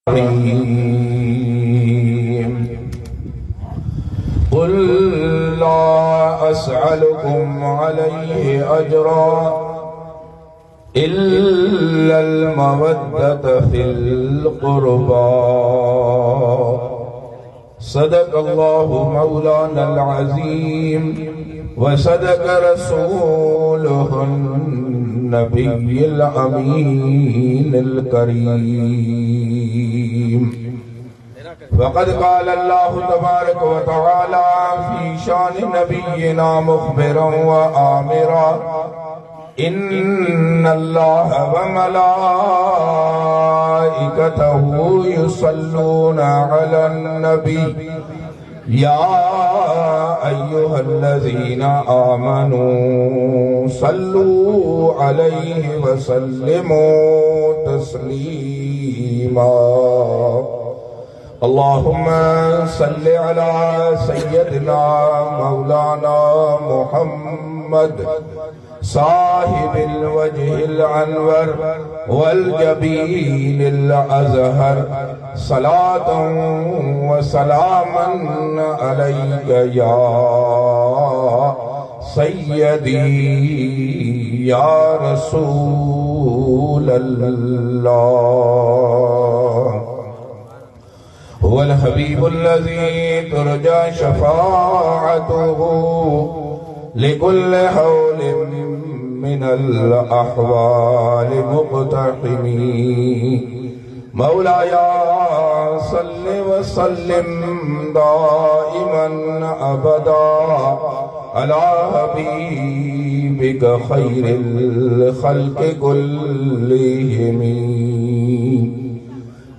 قل لا أسألكم عليه أجرا إلا المودة في القربى صدق الله مولانا العظيم وصدق رسوله النبي الأمين الكريم. فقد قال الله تبارك وتعالى في شان نبينا مخبرا وآمرا إن الله وملائكته يصلون على النبي يا أيها الذين آمنوا صلوا عليه وسلموا تسليما. اللهم صل على سيدنا مولانا محمد صاحب الوجه الأنور والجبين الأزهر صلاة وسلاما عليك يا سيدي يا رسول الله. هو الحبيب الذي ترجى شفاعته لكل حول من الأحوال مقتحم. مولاي صل وسلم دائما أبدا على حبيبك خير الخلق كلهم.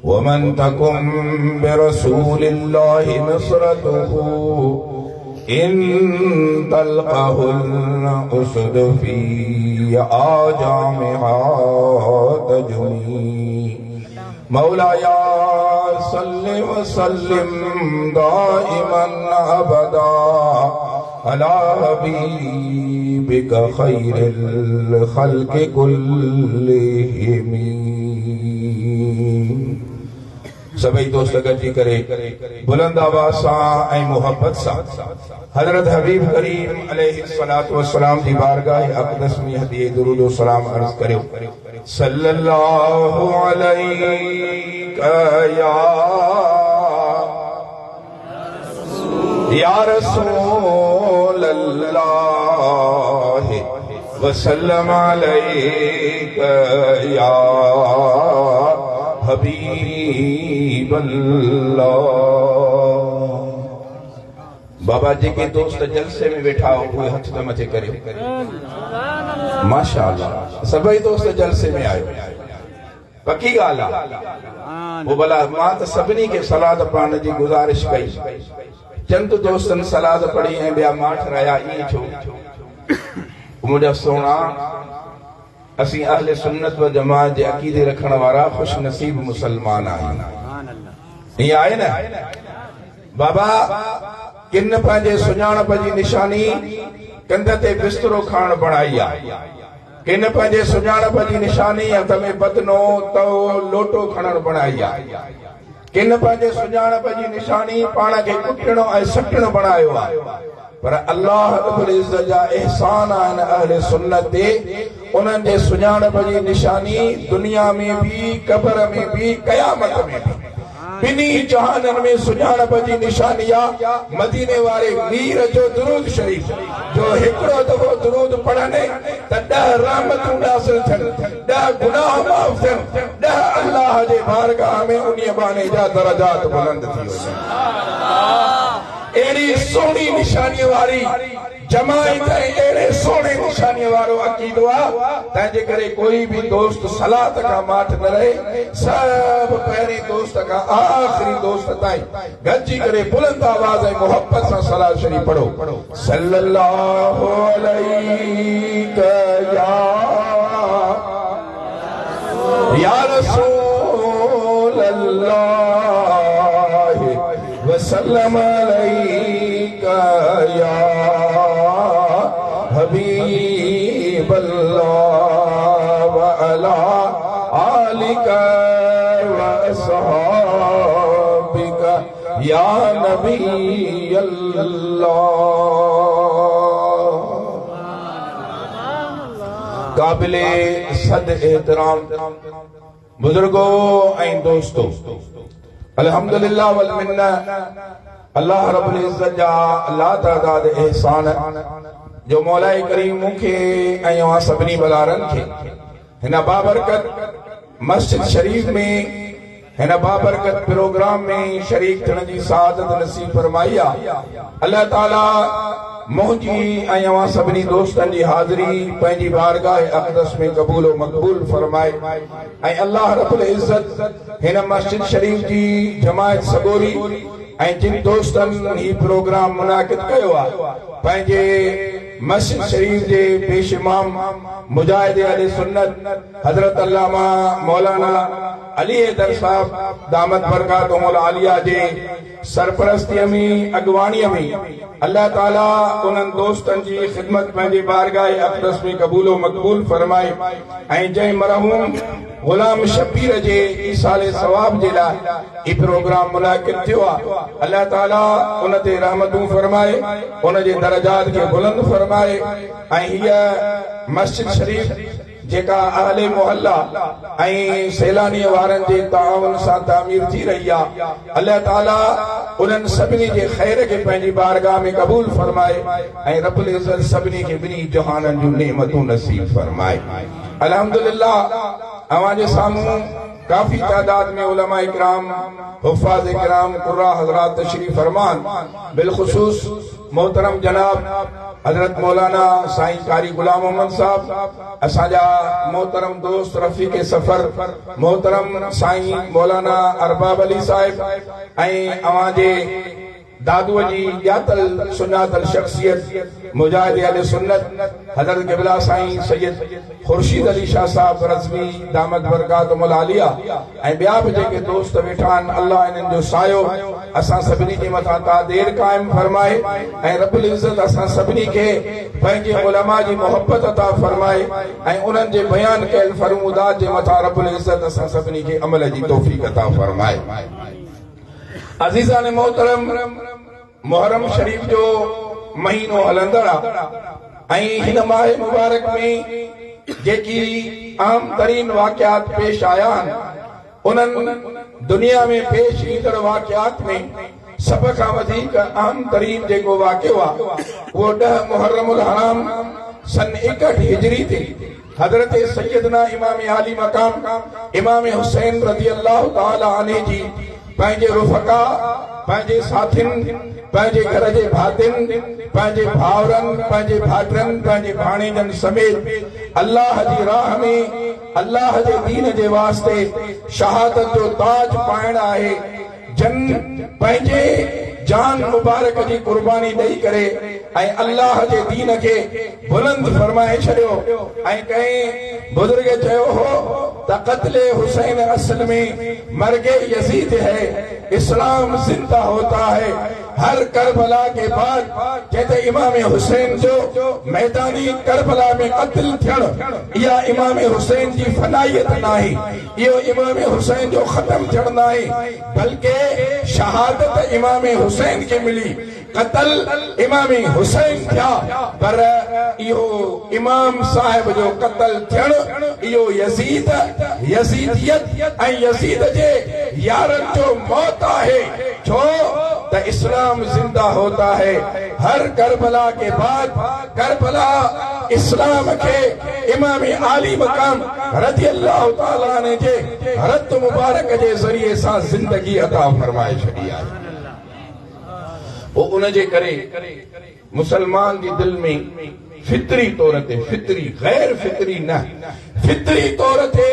ومن تكن برسول الله نصرته إن تلقه الأسد في آجامها تجني. مولاي صل وسلم دائما أبدا على حبيبك خير الخلق كلهم. सभी दोस्त गजी करे बुलंद आवाज सां ऐं मोहब्बत सां हजरत हबीब करीम अलैहिस्सलातु वस्सलाम जी बारगाह अक़दस में हदिये दुरूद व सलाम अर्ज करियो। सल्लल्लाहु अलैका या रसूल अल्लाह वसल्लम अलैका या हबीब अल्लाह। बाबा जी के दोस्त जलसे में बैठा हो कोई हथ न मथे करे माशाअल्लाह। सभी दोस्त जलसे में आयो पक्की गाल वो भला मां तो सभिनी के सलाद पाण जी गुजारिश कई। चंद दोस्तन सलाद पढ़ी ऐं ॿिया माठ रहिया ईअं छो? मुंहिंजा सोना असी अहले सुन्नत व जमात जे अकीदे रखण वारा खुश नसीब मुसलमान आहियूं। ईअं आहे न बाबा? किन पंहिंजे सुञाणप जी निशानी कंध ते बिस्तरो खाण बणाई आहे। किन पंहिंजे सुञाणप जी निशानी हथ में बदनो तओ लोटो खणण बणाई आहे। किन पंहिंजे सुञाणप जी निशानी पाण खे कुटणो ऐं सटणो बणायो आहे। पर अल्लाह रब्बुल इज्जत जा एहसान आहिनि अहले सुन्नत ते। उन्हनि जे सुञाणप जी निशानी दुनिया में भी कब्र में भी क़यामत में भी बिनी जहाननि में सुञाणप जी निशानी आहे मदीने वारे मीर जो दुरूद शरीफ जो हिकिड़ो दफ़ो दुरूद पढ़नि त 10 रहमतूं हासिल थियनि, 10 गुनाह माफ़ थियनि, 10 अल्लाह जे बारगाह में उन्हीअ बहाने जा दरजात बुलंद थी वञनि। एड़ी सोनी निशानी वारी जमायत एड़े सोने निशानी वारो अकीदो आहे तंहिंजे करे कोई भी दोस्त सलात का माठ न रहे। सब पहिरीं दोस्त का आखिरी दोस्त ताईं गॾिजी करे बुलंद आवाज़ ऐं मोहब्बत सां सलात शरीफ पढ़ो। सल्लल्लाहु अलैका या रसूल अल्लाह वसल्लम अलैका या हबीब अल्लाह व अला आलिका व बिका या नबी अल्लाह। काबिले सद एहतराम बुजुर्गो ऐं दोस्तो, अल्हम्दुलिल्लाह वल मिन्ना, अल्लाह रब्बुल इज्जत जा ला तादाद एहसान जो मौलाए करीम मूंखे ऐं अवां सभिनी बलारनि खे हिन बाबरकत मस्जिद शरीफ में हिन बाबरकत प्रोग्राम में शरीक थियण जी सआदत नसीब फरमाई आहे। अल्लाह ताला मुंहिंजी ऐं अवां सभिनी दोस्तनि जी हाज़िरी पंहिंजी बारगाह अक़दस में क़बूल व मक़बूल फरमाए ऐं अल्लाह रब्बुल इज्जत हिन मस्जिद शरीफ जी जमायत सगोरी ऐं जिन दोस्तनि ही प्रोग्राम मुनाक़िद कयो आहे पंहिंजे मस्जिद शरीफ जे पेश इमाम मुजाहिद अहले सुन्नत हजरत अल्लामा मौलाना अली हैदर साहब दामत बरकातुहुल आलिया जे सरपरस्तीअ में अॻवानीअ में अल्लाह ताला उन्हनि दोस्तनि जी ख़िदमत पंहिंजे बारगाह अक़दस में क़बूल व मक़बूल फरमाए ऐं जंहिं मरहूम गुलाम शबीर जे ईसाले सवाब जे लाइ ही प्रोग्राम मुनाक़िद थियो आहे, अल्लाह ताला उन ते रहमतूं फरमाए, उन जे दरजात खे बुलंद फरमाए ऐं हीअ मस्जिद शरीफ जेका अहले मोहल्ला ऐं सैलानी वारनि जे ताउन सां तामीर थी रही आहे, अल्लाह ताला उन्हनि सभिनी जे ख़ैर खे पंहिंजी बारगाह में क़बूल फरमाए ऐं रब्बुल इज़्ज़त सभिनी खे ॿिन्ही जहाननि जूं नेमतूं नसीब फरमाए। अल्हम्दुलिल्लाह अवां जे साम्हूं काफ़ी तादाद में उलमा इकराम, हुफ़ाज़ इकराम, कुर्रा हज़रात तशरीफ़ फरमान, बिलख़ुसूस मोहतरम जनाब हजरत मौलाना साईं कारी गुलाम मोहम्मद साहब, असांजा मोहतरम दोस्त रफ़ीक सफ़र मोहतरम साईं मौलाना अरबाब अली साहिब ऐं अवां जे दादूअ जी ॼातल सुञातल शख्सियत मुजाहिद अहले सुन्नत हजरत क़िबला साईं सैयद खुर्शीद अली शाह साहब रज़वी दामत बरकातुहुल आलिया ऐं ॿिया बि जेके दोस्त वेठा आहिनि, अल्लाह इन्हनि जो सायो असां सभिनी जे मथां तादेर क़ाइम फरमाए ऐं रब्बुल इज़्ज़त असां सभिनी खे पंहिंजे उलमा जी मोहब्बत अता फरमाए ऐं उन्हनि जे बयान कयल फरमूदात जे मथां रब्बुल इज़्ज़त असां सभिनी खे अमल जी तौफ़ीक़ अता फरमाए। अज़ीज़ान मोहतरम, मुहर्रम शरीफ जो महीनो हलंदड़ आहे ऐं हिन माह मुबारक में जेकी आम तरीन वाक़ियात पेश आया आहिनि, उन्हनि दुनिया में पेश ईंदड़ वाक़ियात में सभ खां वधीक आम तरीन जेको वाक़ियो आहे उहो 10 मुहर्रमुल हराम सन 61 हिजरी ते हजरत सैयदना इमाम आली मकाम इमाम हुसैन रज़ी अल्लाह ताला अन्हु जी पंहिंजे रुफ़का, पंहिंजे साथियुनि, पंहिंजे घर जे भातियुनि, पंहिंजे भाउरनि, पंहिंजे भाइटनि, पंहिंजे भाणेजनि समेत अल्लाह जी राह में अल्लाह जे दीन जे वास्ते शहादत जो ताज पाइण आहे। जन पंहिंजे जान मुबारक जी कुर्बानी ॾेई करे ऐं अल्लाह जे दीन खे बुलंद फरमाए छॾियो ऐं कंहिं बुजुर्ग चयो हो त क़त्ल हुसैन असल में मर्गे यजीद है, इस्लाम जिंदा होता है। हर करबला के बाद कहते इमाम हुसैन जो मैदानी करबला में कत्ल थियण या इमाम हुसैन जी फनायत नाही, यो इमाम हुसैन जो खत्म थियण नाही, बल्कि शहादत इमाम हुसैन के मिली। कत्ल इमाम हुसैन थिया पर इहो इमाम साहिब जो कत्ल थियण इहो यजीद यजीदियत ऐं यजीद जे यारनि जो मौत आहे। छो त इस्लाम जिंदा होता है। हर करबला के बाद करबला इस्लाम के इमाम आली मकाम रज़ी अल्लाह ताला ने जे रत मुबारक जे ज़रिए सां जिंदगी अता फरमाए छॾी आहे। उन जे करे मुसलमान जी दिल में फितरी तौर ते, फितरी गैर फितरी न, फितरी तौर ते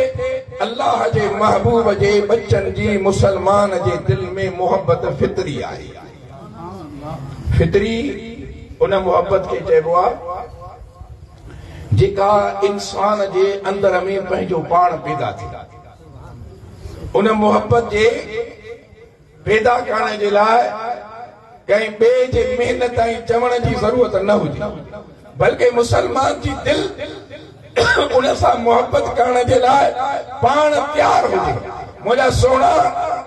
अल्लाह जे महबूब जे बच्चन जी मुसलमान जे दिल में मोहब्बत फितरी आहे। फितरी उन मोहब्बत खे चइबो आहे जेका इंसान जे अंदर में पंहिंजो पाण पैदा थी। उन मोहब्बत जे पैदा करण जे लाइ कंहिं ॿिए जे महिनत ऐं चवण जी ज़रूरत न हुजे, बल्कि मुसलमान जी दिल उन सां मोहब्बत करण जे लाइ पाण तयार हुजे। मुझा सोना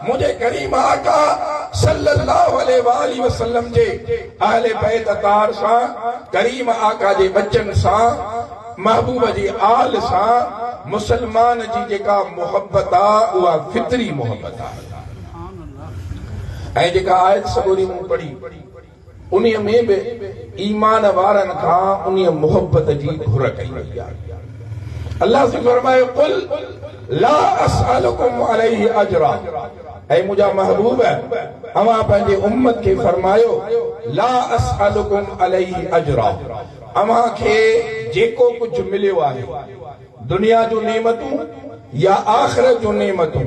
मुझे करीम आका सल्लल्लाहु अलैहि वसल्लम जे अहले बैत अतार सां करीम आका जे बच्चन सां महबूब जी आल सां मुसलमान जी जेका मोहब्बत आहे उहा फितरी मोहब्बत आहे ऐं जेका आयत सबूरी मूं पढ़ी उन्हीअ में बि ईमान वारनि खां उन्हीअ मोहब्बत जी घुर कई वई आहे। अल्लाह से फरमायो कुल ला असअलुकुम अलैहि अजरा, ऐ मुंहिंजा महबूब अवां पंहिंजे उम्मत खे फरमायो ला असअलुकुम अलैहि अजरा, अवां खे जेको कुझु मिलियो आहे दुनिया जूं नेमतूं या आख़िरत जूं नेमतूं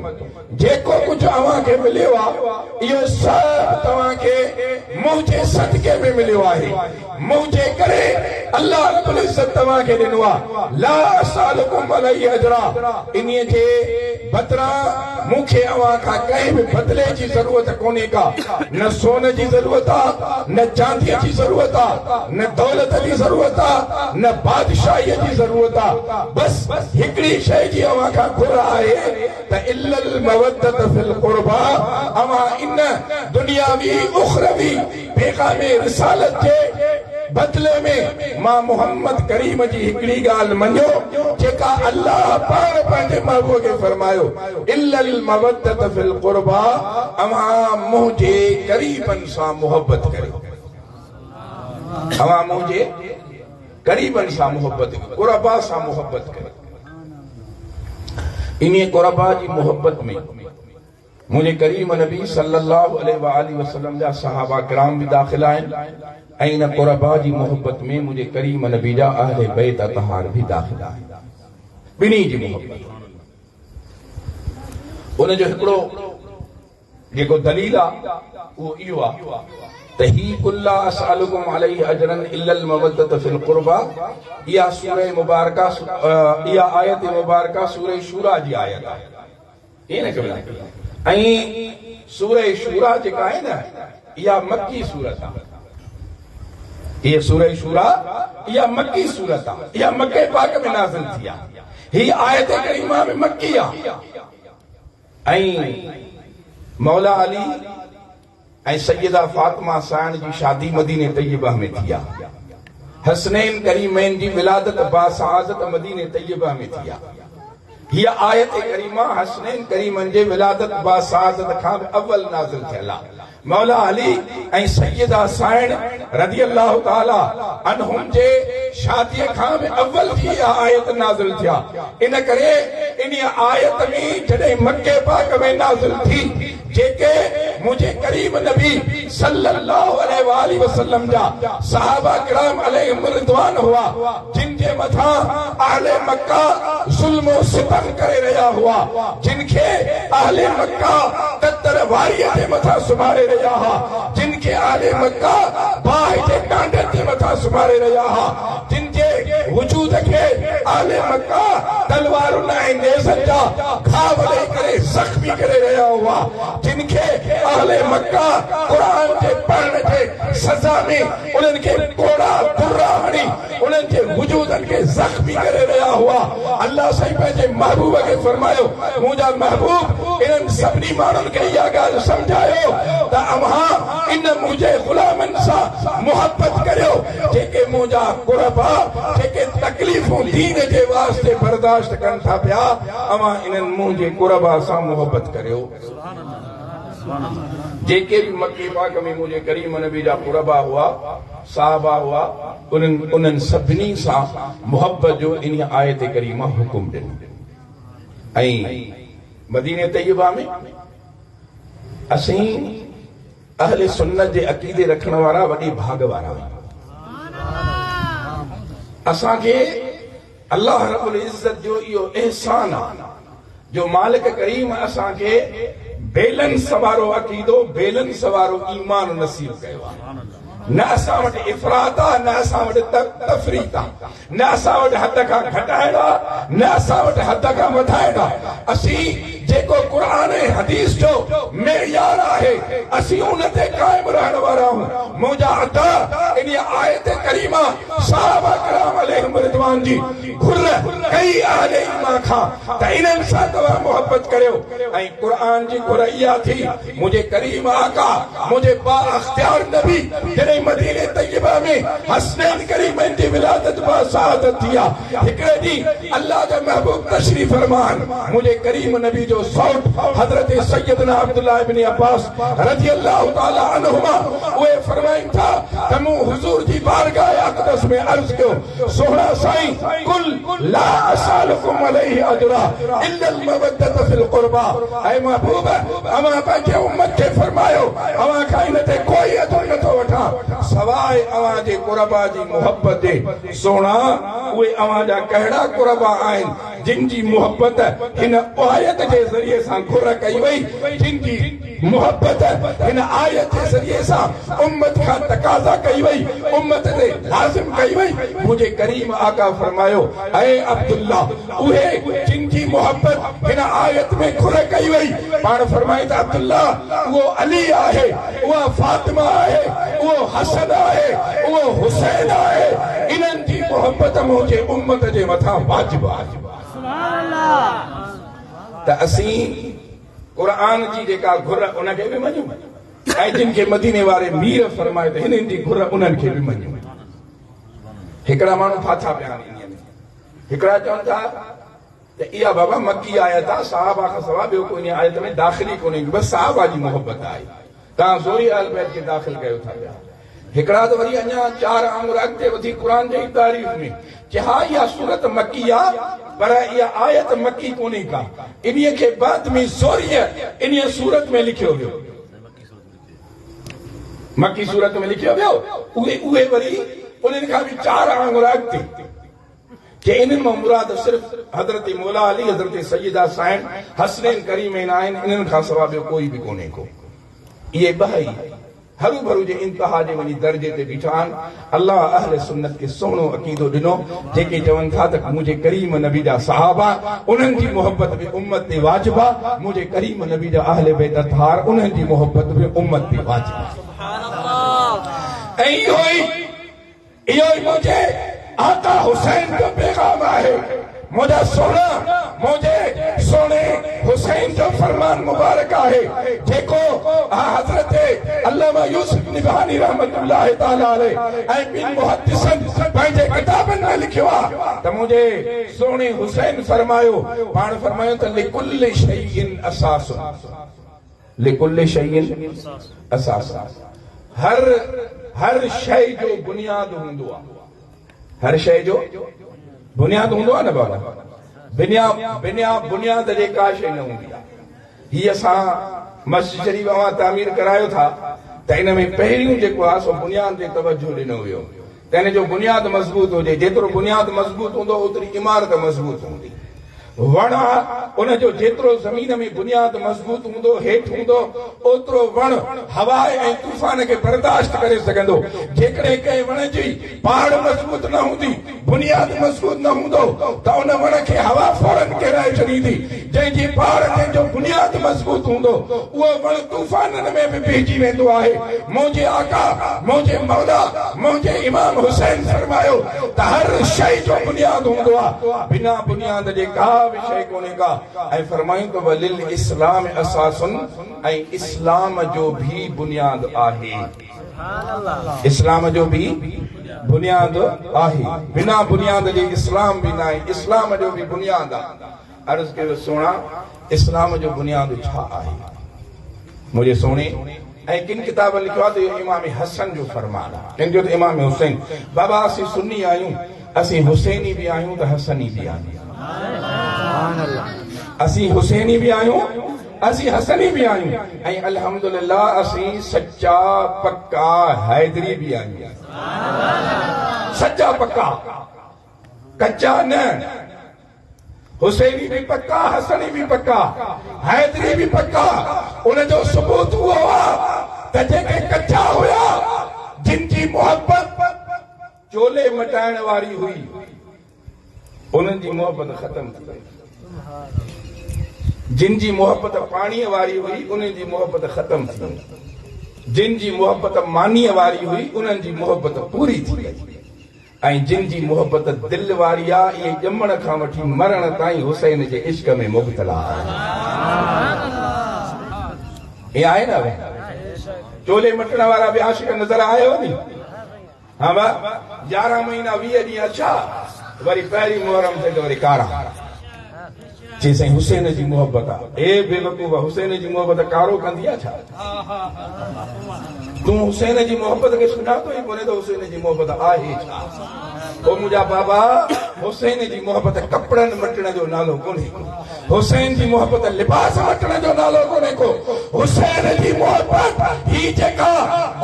जेको कुझु अवां खे मिलियो आहे इहो सभु तव्हां खे मुंहिंजे सदके में मिलियो आहे। मुंहिंजे करे अल्लाह रब्बुल इज़्ज़त तव्हां खे ॾिनो आहे। ला असअलुकुम अलैहि अजरा, इन्हीअ जे बदिरां मूंखे अवां खां कंहिं बि बदिले जी ज़रूरत कोन्हे का। न सोन जी ज़रूरत आहे, न चांदीअ जी ज़रूरत आहे, न दौलत जी ज़रूरत आहे, न बादशाहीअ जी ज़रूरत आहे। बसि हिकिड़ी शइ जी अवां खां घुर आहे त इल्लल मवद्दत फिल क़ुर्बा, अवां इन दुनियावी उखरवी पैगामे रिसालत जे बदले में मां मोहम्मद करीम जी हिकिड़ी ॻाल्हि मञो जेका अल्लाह पाण पंहिंजे महबूब खे फरमायो इल्लल मवद्दत फिल क़ुर्बा, अवां मुंहिंजे क़रीबनि सां मोहब्बत करियो। अवां मुंहिंजे क़रीबनि सां मोहब्बत करियो, क़ुरबा सां मोहब्बत करियो। इन्हीअ क़ुरबा जी मोहब्बत में मुंहिंजे करीम नबी सल्लल्लाहु अलैहि वसल्लम जा सहाबा किराम बि दाख़िल आहिनि ऐं इन क़ुरबा जी मोहब्बत में मुंहिंजे करीम नबी जा अहले बैत अतहार बि दाख़िल आहिनि। ॿिन्ही जी मोहब्बत उन जो हिकिड़ो जेको दलील आहे उहो इहो आहे त ही कुल्ला असअलुकुम अलैहि अजरन इल्लल मवद्दत फिल क़ुर्बा, इहा सूरह मुबारका इहा आयत मुबारका सूरह शूरा जी आयत आहे। ईअं न कबो ऐं सूरह शूरा जेका आहे न इहा मक्की सूरत आहे। इहा सूरह शूरा इहा मक्की सूरत आहे, इहा मक्के पाक में नाज़िल थी आहे। ही आयत करीमा में मक्की आहे ऐं मौला अली ऐं सैयदा फातिमा साइण जी शादी मदीने तैयबा में थी आहे। हसनैन करीमैन जी विलादत बासआदत मदीने तैयबा में थी आहे। हीअ आयत करीमा हसनैन करीमन जे विलादत बासआदत खां अव्वल नाज़िल थियल आहे। मौला अली ऐं सैयदा साइण रज़ी अल्लाहु ताला अन्हुम जे शादीअ खां बि अव्वल जी इहा आयत नाज़िल थिया। इन करे इन आयत में जॾहिं मक्के पाक में नाज़िल थी जेके मुंहिंजे करीम नबी सल्लल्लाहु अलैहि वसल्लम जा सहाबा किराम अलैहिम रिज़वान हुआ जिन जे मथां अहले मक्का ज़ुल्म सितम करे रहिया हुआ, जिन खे अहले मक्का कतर वारीअ जे मथां सुम्हारे रहिया हुआ, जिन खे अहले मक्का बाहि जे कांडे जे मथां सुम्हारे रहिया हुआ, जिन जे वजूद खे अहले मक्का तलवारुनि ऐं नेज़नि जा घाव ॾेई करे ज़ख्मी करे रहिया हुआ, जिन खे अहले मक्का क़ुरान जे पढ़ण जे सज़ा में उन्हनि खे कोड़ा बुरा हणी उन्हनि जे वजूदनि खे ज़ख्मी करे रहिया हुआ। अल्लाह साईं पंहिंजे महबूब खे फरमायो मुंहिंजा महबूब इन्हनि सभिनी माण्हुनि खे इहा ॻाल्हि सम्झायो त अव्हां इन मुंहिंजे ग़ुलामनि सां मुहबत करियो जेके मुंहिंजा क़ुरबा जेके तकलीफ़ूं दीन जे वास्ते बर्दाश्त कनि था पिया, अव्हां इन्हनि मुंहिंजे क़ुरबा सां मुहबत करियो। जेके भी मक्के पाक में मुझे करीम नबी जा क़ुरबा हुआ साहबा हुआ उन्हनि सभिनी सां मोहब्बत जो इन आयत करीमा हुकुम ॾिनो। ऐं मदीने तैयबा में असीं अहले सुन्नत जे अक़ीदे रखण वारा वॾी भाग वारा आहियूं। असांखे अल्लाह रब्बुल इज़्ज़त जो इहो एहसान आहे जो मालिक करीम असांखे बैलेंस वारो अक़ीदो बैलेंस वारो ईमान नसीब कयो आहे। न असां वटि इफ़रात आहे, न असां वटि तफ़रीत आहे, न असां वटि हद खां घटाइण आहे, न असां वटि हद खां वधाइण आहे। असीं जेको क़ुरान ऐं हदीस जो मेयार आहे असीं उन ते क़ाइम रहण वारा आहियूं। मुंहिंजा अता इन आयत करीमा सहाबा किराम अलैहिम नौजवान जी घुर कई अहले ईमान खां त इन्हनि सां तव्हां मोहब्बत करियो ऐं क़ुरान जी घुर इहा थी मुंहिंजे करीम आका मुंहिंजे बा अख्तियार नबी जॾहिं मदीने तैयबा में हसनैन करीमनि जी विलादत बा शहादत थी आहे हिकिड़े ॾींहुं अल्लाह जा महबूब तशरीफ़ फरमान मुंहिंजे करीम नबी जो सौट हज़रत सैयदना अब्दुल्लाह इब्न अब्बास रज़ी अल्लाह तआला अन्हुमा उहे फरमाइनि था त मूं हुज़ूर जी बारगाह अक़दस में अर्ज़ कयो सोहणा साईं कुल ला असअलुकुम अलैहि अजरा इल्ला अल मवद्दत फिल क़ुरबा ऐ महबूब अवां पंहिंजे उम्मत खे फरमायो अवां खां इन ते कोई अजर नथो वठां सवाइ अवां जे क़ुरबा जी मोहब्बत जे सोहणा उहे अवां जा कहिड़ा क़ुरबा आहिनि जिन जी मोहब्बत हिन आयत जे ज़रिए सां घुर कई वई जिन जी मोहब्बत हिन आयत जे ज़रिए सां उम्मत खां तकाज़ा कई वई उम्मत ते लाज़िम कई वई मुंहिंजे करीम आका फरमायो ऐ अब्दुल्ला उहे जिन जी मोहब्बत हिन आयत में घुर कई वई पाण फरमाए त अब्दुल्ला उहो अली आहे उहा फातिमा आहे उहो हसन आहे उहो हुसैन आहे इन्हनि जी मोहब्बत मुंहिंजे उम्मत जे मथां वाजिब आहे त असीं क़ुरान जी जेका घुर उनखे बि मञूं ऐं जिन खे मदीने वारे मीर फरमाए त हिननि जी घुर उन्हनि खे बि मञूं हिकिड़ा माण्हू फाथा पिया आहिनि इन में हिकिड़ा चवनि था त इहा बाबा मकी आयत आहे साहबा खां सवाइ ॿियो कोई इन आयत में दाख़िल ई कोन्हे बसि साहबा जी मोहब्बत आहे तव्हां ज़ोरी अहल बैत खे दाख़िल कयो था पिया हिकिड़ा त वरी अञा 4 आङुर अॻिते वधी क़ुर जी तारीफ़ में कि हा इहा सूरत मकी आहे पर इहा आयत मकी कोन्हे का इन्हीअ खे बाद में ज़ोरीअ इन्हीअ सूरत में लिखियो वियो मकी सूरत में लिखियो वियो उहे वरी उन्हनि खां बि 4 आङुर अॻिते कि इन्हनि मां मुराद सिर्फ़ हज़रत मौला अली हज़रत सैयदा साईं हसनैन करीमैन आहिनि इन्हनि खां सवाइ ॿियो कोई बि कोन्हे को इहे ॿई हरू भरू जे इंतहा जे वञी दर्जे ते बीठा आहिनि अल्लाह अहले सुन्नत खे सोहणो अक़ीदो ॾिनो जेके चवनि था त मुंहिंजे करीम नबी जा सहाबा उन्हनि जी मोहब्बत बि उम्मत ते वाजिब आहे मुंहिंजे करीम नबी जा अहले बैत अतहार उन्हनि जी मोहब्बत बि उम्मत ते वाजिब आहे ऐं इहो ई मुंहिंजे आका हुसैन जो पैगाम आहे मुंहिंजा सोना मुंहिंजे सोने हुसैन जो फरमान मुबारक आहे जेको हज़रत अल्लामा यूसुफ निबहानी रहमतुल्लाह तआला अलैह ऐं ॿिन मुहद्दिसन पंहिंजे किताबनि में लिखियो आहे त मुंहिंजे सोने हुसैन फरमायो पाण फरमायो त लिकुल्लि शैइन असास लिकुल्लि शैइन असास हर शइ जो बुनियाद हूंदो आहे हर शइ जो बुनियाद हूंदो आहे न बाबा बुनियाद जे का शइ न हूंदी आहे हीअ असां मस्जिद शरीफ़ तामीर करायो था त इन में पहिरियों जेको आहे सो बुनियाद ते तवजो ॾिनो वियो त इन जो बुनियाद मज़बूत हुजे जेतिरो बुनियाद मज़बूत हूंदो ओतिरी इमारत मज़बूत हूंदी वण उन जो जेतिरो ज़मीन में बुनियाद मज़बूत हूंदो हेठि हूंदो ओतिरो वण हवा ऐं तूफ़ान खे बर्दाश्त करे सघंदो जेकॾहिं कंहिं वण जी पाड़ मज़बूत न हूंदी बुनियाद मज़बूत न हूंदो त उन वण खे हवा फौरन किराए छॾींदी जंहिंजी पाड़ जंहिंजो बुनियाद मज़बूत हूंदो उहो वण तूफ़ाननि में बि भीजी वेंदो आहे मुंहिंजे आका मुंहिंजे मौला मुंहिंजे इमाम हुसैन फरमायो त हर शइ जो बुनियाद हूंदो आहे बिना बुनियाद जे का विषय कोने का ऐं फरमायूं त वलिल इस्लाम असासुन ऐं इस्लाम जो भी बुनियाद आहे इस्लाम जो भी बुनियाद आहे बिना बुनियाद जे इस्लाम बि न आहे इस्लाम जो भी बुनियाद आहे अर्ज़ कयो सोना इस्लाम जो बुनियाद छा आहे मुंहिंजे सोने ऐं किन किताब लिखियो आहे त इहो इमाम हसन जो फरमान आहे किन जो त इमाम हुसैन बाबा असीं सुन्नी आहियूं असीं हुसैनी बि आहियूं त हसनी बि आहियूं असीं हुसैनी भी आहियूं असीं हसनी भी आहियूं ऐं अल्हम्दुलिल्लाह असीं सच्चा पक्का हैदरी भी आहियूं सच्चा पक्का कच्चा न हुसैनी भी पक्का हसनी भी पक्का हैदरी भी पक्का उन जो सबूत उहो आहे त जेके कच्चा हुया जिन जी मोहब्बत चोले मटाइण वारी हुई उन्हनि जी मोहब्बत ख़त्म थी वई जिन जी मोहब्बत पाणीअ वारी हुई उन्हनि जी मोहब्बत ख़त्म थी वई जिन जी मोहब्बत मानीअ वारी हुई उन्हनि जी मोहब्बत पूरी थी वई ऐं जिन जी मोहब्बत दिल वारी आहे इहे ॼमण खां वठी मरण ताईं हुसैन जे इश्क में मुब्तला आहे आहे न चोले मटण वारा बि आशिक नज़र आयो नी हाँ बा 11 महीना 20 ॾींहं अच्छा वरी पहिरीं मुहर्रम ते वरी कारा जी साईं हुसैन जी मोहब्बत आहे ए बेवकूफ़ हुसैन जी मोहब्बत कारो कंदी आहे छा तूं हुसैन जी मोहब्बत खे सुञातो ई कोन्हे त हुसैन जी मोहब्बत आहे छा ओ मुंहिंजा बाबा हुसैन जी मोहब्बत कपड़नि मटण जो नालो कोन्हे हुसैन जी मोहब्बत लिबास मटण जो नालो कोन्हे को हुसैन जी मोहब्बत ही जेका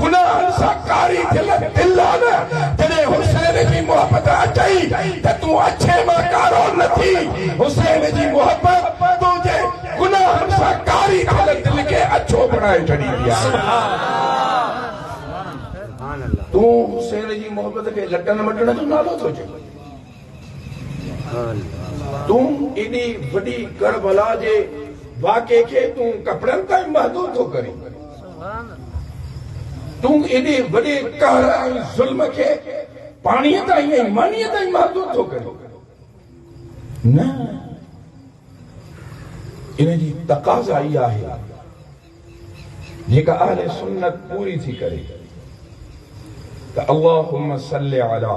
गुनाहनि सां कारी थियल दिल आहे न जॾहिं हुसैन जी मोहब्बत अचई त तूं अछे मां कारो न थी हुसैन जी मोहब्बत तुंहिंजे गुनाहनि सां कारी थियल दिल खे अछो बणाए छॾींदी आहे तूं हुसैन जी मोहब्बत खे लटन मटण जो नालो थो चए तूं एॾी वॾी करबला जे वाक़े खे तूं कपड़नि ताईं महदूद थो करीं तूं एॾे वॾे कहर ऐं ज़ुल्म खे पाणीअ ताईं ऐं मानीअ ताईं महदूद थो करीं न इन जी तक़ाज़ा इहा आहे जेका अहले सुन्नत पूरी थी करे अल्लाहुम्मा सल्लि अला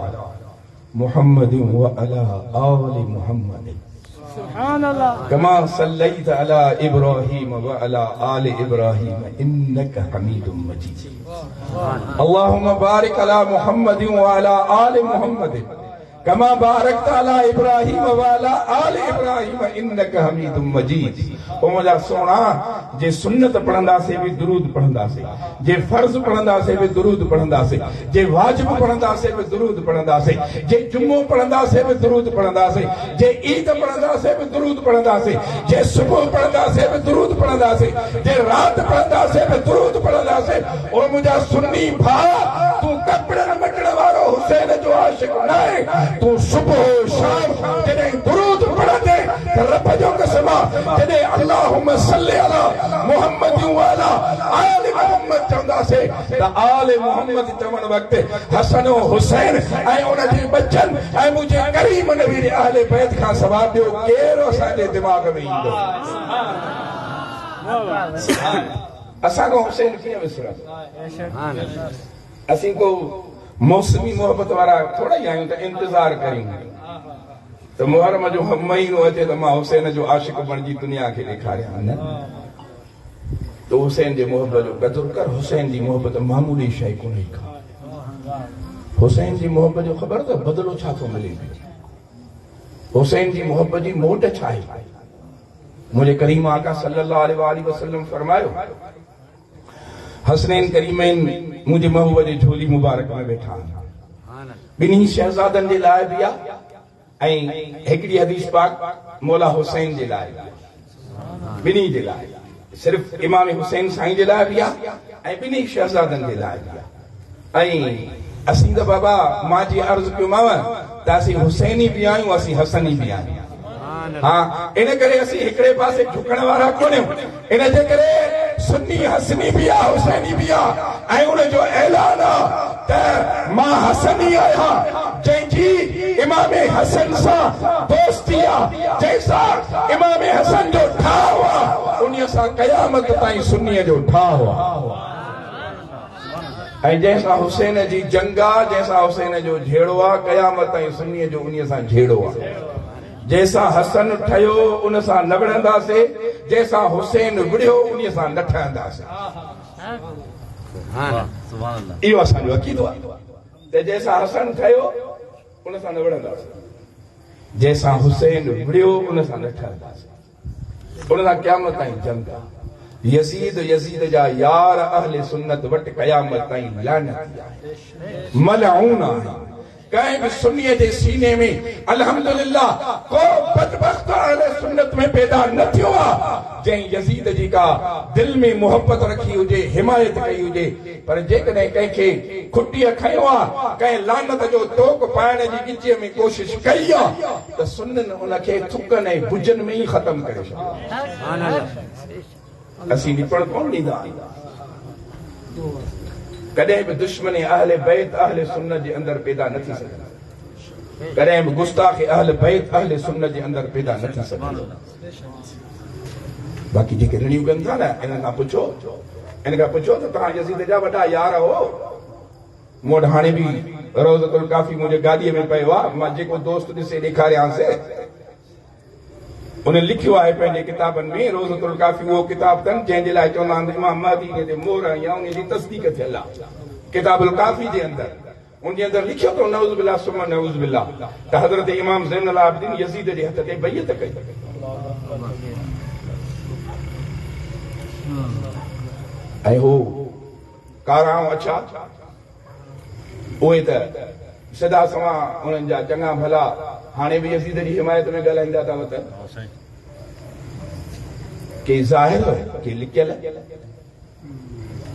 मुहम्मद व अला आलि मुहम्मद सुभान अल्लाह कमा सल्लैत अला इब्राहीम व अला आलि इब्राहीम इन्नका हमीदुम मजीद अल्लाहुम्मा बारिक अला मुहम्मद व अला आलि मुहम्मद कमा बारकत अला इब्राहीम व अला आलि इब्राहीम इन्नका हमीदुम मजीद ओ मुंहिंजा सोना जे सुन्नत पढ़ंदासीं बि दुरूद पढ़ंदासीं जे फर्ज़ पढ़ंदासीं बि दुरूद पढ़ंदासीं जे वाजिब पढ़ंदासीं बि दुरूद पढ़ंदासीं जे जुम्मो पढ़ंदासीं बि दुरूद पढ़ंदासीं जे ईद पढ़ंदासीं बि दुरूद पढ़ंदासीं जे सुबुह पढ़ंदासीं बि दुरूद पढ़ंदासीं जे राति पढ़ंदासीं बि दुरूद पढ़ंदासीं ओ मुंहिंजा सुन्नी भाउ तूं कपड़नि मटण वारो हुसैन जो आशिक न आहे तूं सुबुह शाम जॾहिं दुरूद पढ़ंदे त रब जो कसम जॾहिं अल्लाहुम्मा सल्लि अला मुहम्मद व अला आलि मुहम्मद चवंदासीं त आलि मुहम्मद चवण वक़्तु हसन हुसैन ऐं उन जे बचनि ऐं मुंहिंजे करीम नबी जे अहले बैत खां सवाइ ॿियो केरु असांजे दिमाग़ में ईंदो असांजो हुसैन कीअं विसरंदो असीं को मौसमी मोहब्बत वारा थोड़ा ई आहियूं त इंतज़ार करियूं त मुहर्रम जो महीनो अचे त मां हुसैन जो आशिक बणिजी दुनिया खे ॾेखारियां न तो हुसैन जे मोहब्बत जो क़दुरु कर हुसैन जी मोहब्बत मामूली शइ कोन्हे का हुसैन जी मोहब्बत जो ख़बर त बदिलो छा थो मिले हुसैन जी मोहब्बत जी मोट छा आहे मुंहिंजे करीम आका सल्लल्लाहु अलैहि वसल्लम फरमायो हसनैन करीमैन मुंहिंजे महबूब जी झोली मुबारक में वेठा ॿिन्ही शहज़ादनि जे लाइ बि आहे ऐं हिकिड़ी हदीस पाक मौला हुसैन जे लाइ ॿिन्ही जे लाइ सिर्फ़ इमाम हुसैन साईं जे लाइ बि आहे ऐं ॿिन्ही शहज़ादनि जे लाइ बि आहे ऐं असीं त बाबा मां जीअं अर्ज़ु कयोमांव त असीं हुसैनी बि आहियूं असीं हसनी बि आहियूं हा इन करे असीं हिकिड़े पासे झुकण वारा कोन्हियूं इन जे करे सुन्नी हसनी भी आ हुसैनी भी आ ऐं उन जो ऐलान त मां हसनी आहियां जंहिंजी इमाम हसन सां दोस्ती आहे जंहिंसां इमाम हसन जो ठाव आहे उन सां क़यामत ताईं सुन्नीअ जो ठाव आहे ऐं जंहिंसां हुसैन जी जंग आहे जंहिंसां हुसैन जो झेड़ो आहे क़यामत ताईं सुन्नीअ जो उन सां झेड़ो आहे जैसा हसन ठयो उन सां न विढ़ंदासीं जैसा हुसैन विढ़ियो उन सां न ठहंदासीं इहो असांजो अक़ीदो आहे त जैसा हसन ठयो उन सां न विढ़ंदासीं जैसा हुसैन विढ़ियो उन सां न ठहंदासीं उन सां क़यामत ताईं जंग आहे यज़ीद जा यार अहले सुन्नत वटि क़यामत ताईं लानत आहे मलऊन आहे कंहिं बि सुन्नीअ जे सीने में अल्हम्दुलिल्लाह को बदबख्त अहले सुन्नत में पैदा न थियो आहे जंहिं यज़ीद जी का दिल में मोहब्बत रखी हुजे हिमायत कई हुजे पर जेकॾहिं कंहिंखे खुटीअ खयो आहे कंहिं लानत जो तोक पाइण जी गिचीअ में कोशिश कई आहे त सुन्ननि उनखे थुकनि ऐं भुजनि में ई ख़तम करे छॾियो असीं निपण कोन ॾींदा कॾहिं बि दुश्मनी अहले बैत अहले सुन्नत जे अंदर पैदा न थी सघंदी करें भी गुस्ताख अहल बैत अहल सुन्नत जे अंदर पैदा न थी सघंदो। बाक़ी जेके रिणियूं कनि था न, इन खां पुछो त तव्हां यज़ीद जा वॾा यार हो। मूं वटि हाणे बि रोज़तुल काफ़ी मुंहिंजे गाॾीअ में पियो आहे। मां जेको दोस्त ॾिसे ॾेखारियांसि, उन लिखियो आहे पंहिंजे किताबनि में, रोज़तुल काफ़ी उहो किताब अथनि जंहिंजे लाइ चवंदा आहिनि इमाम महदी ते मोहर या उन जी तस्दीक थियल आहे। किताबुल काफ़ी जे अंदरि उनजे अंदरि लिखियो अथव नऊज़ बिल्लाह सुम्मा नऊज़ बिल्लाह त हज़रत इमाम ज़ैनुल आबिदीन यज़ीद जे हथ ते बैयत कई। ऐं हो कारां अछा उहे त सदा सवां उन्हनि जा चङा भला हाणे बि यज़ीद जी हिमायत में ॻाल्हाईंदा था वतन, के ज़ाहिर के लिकियल।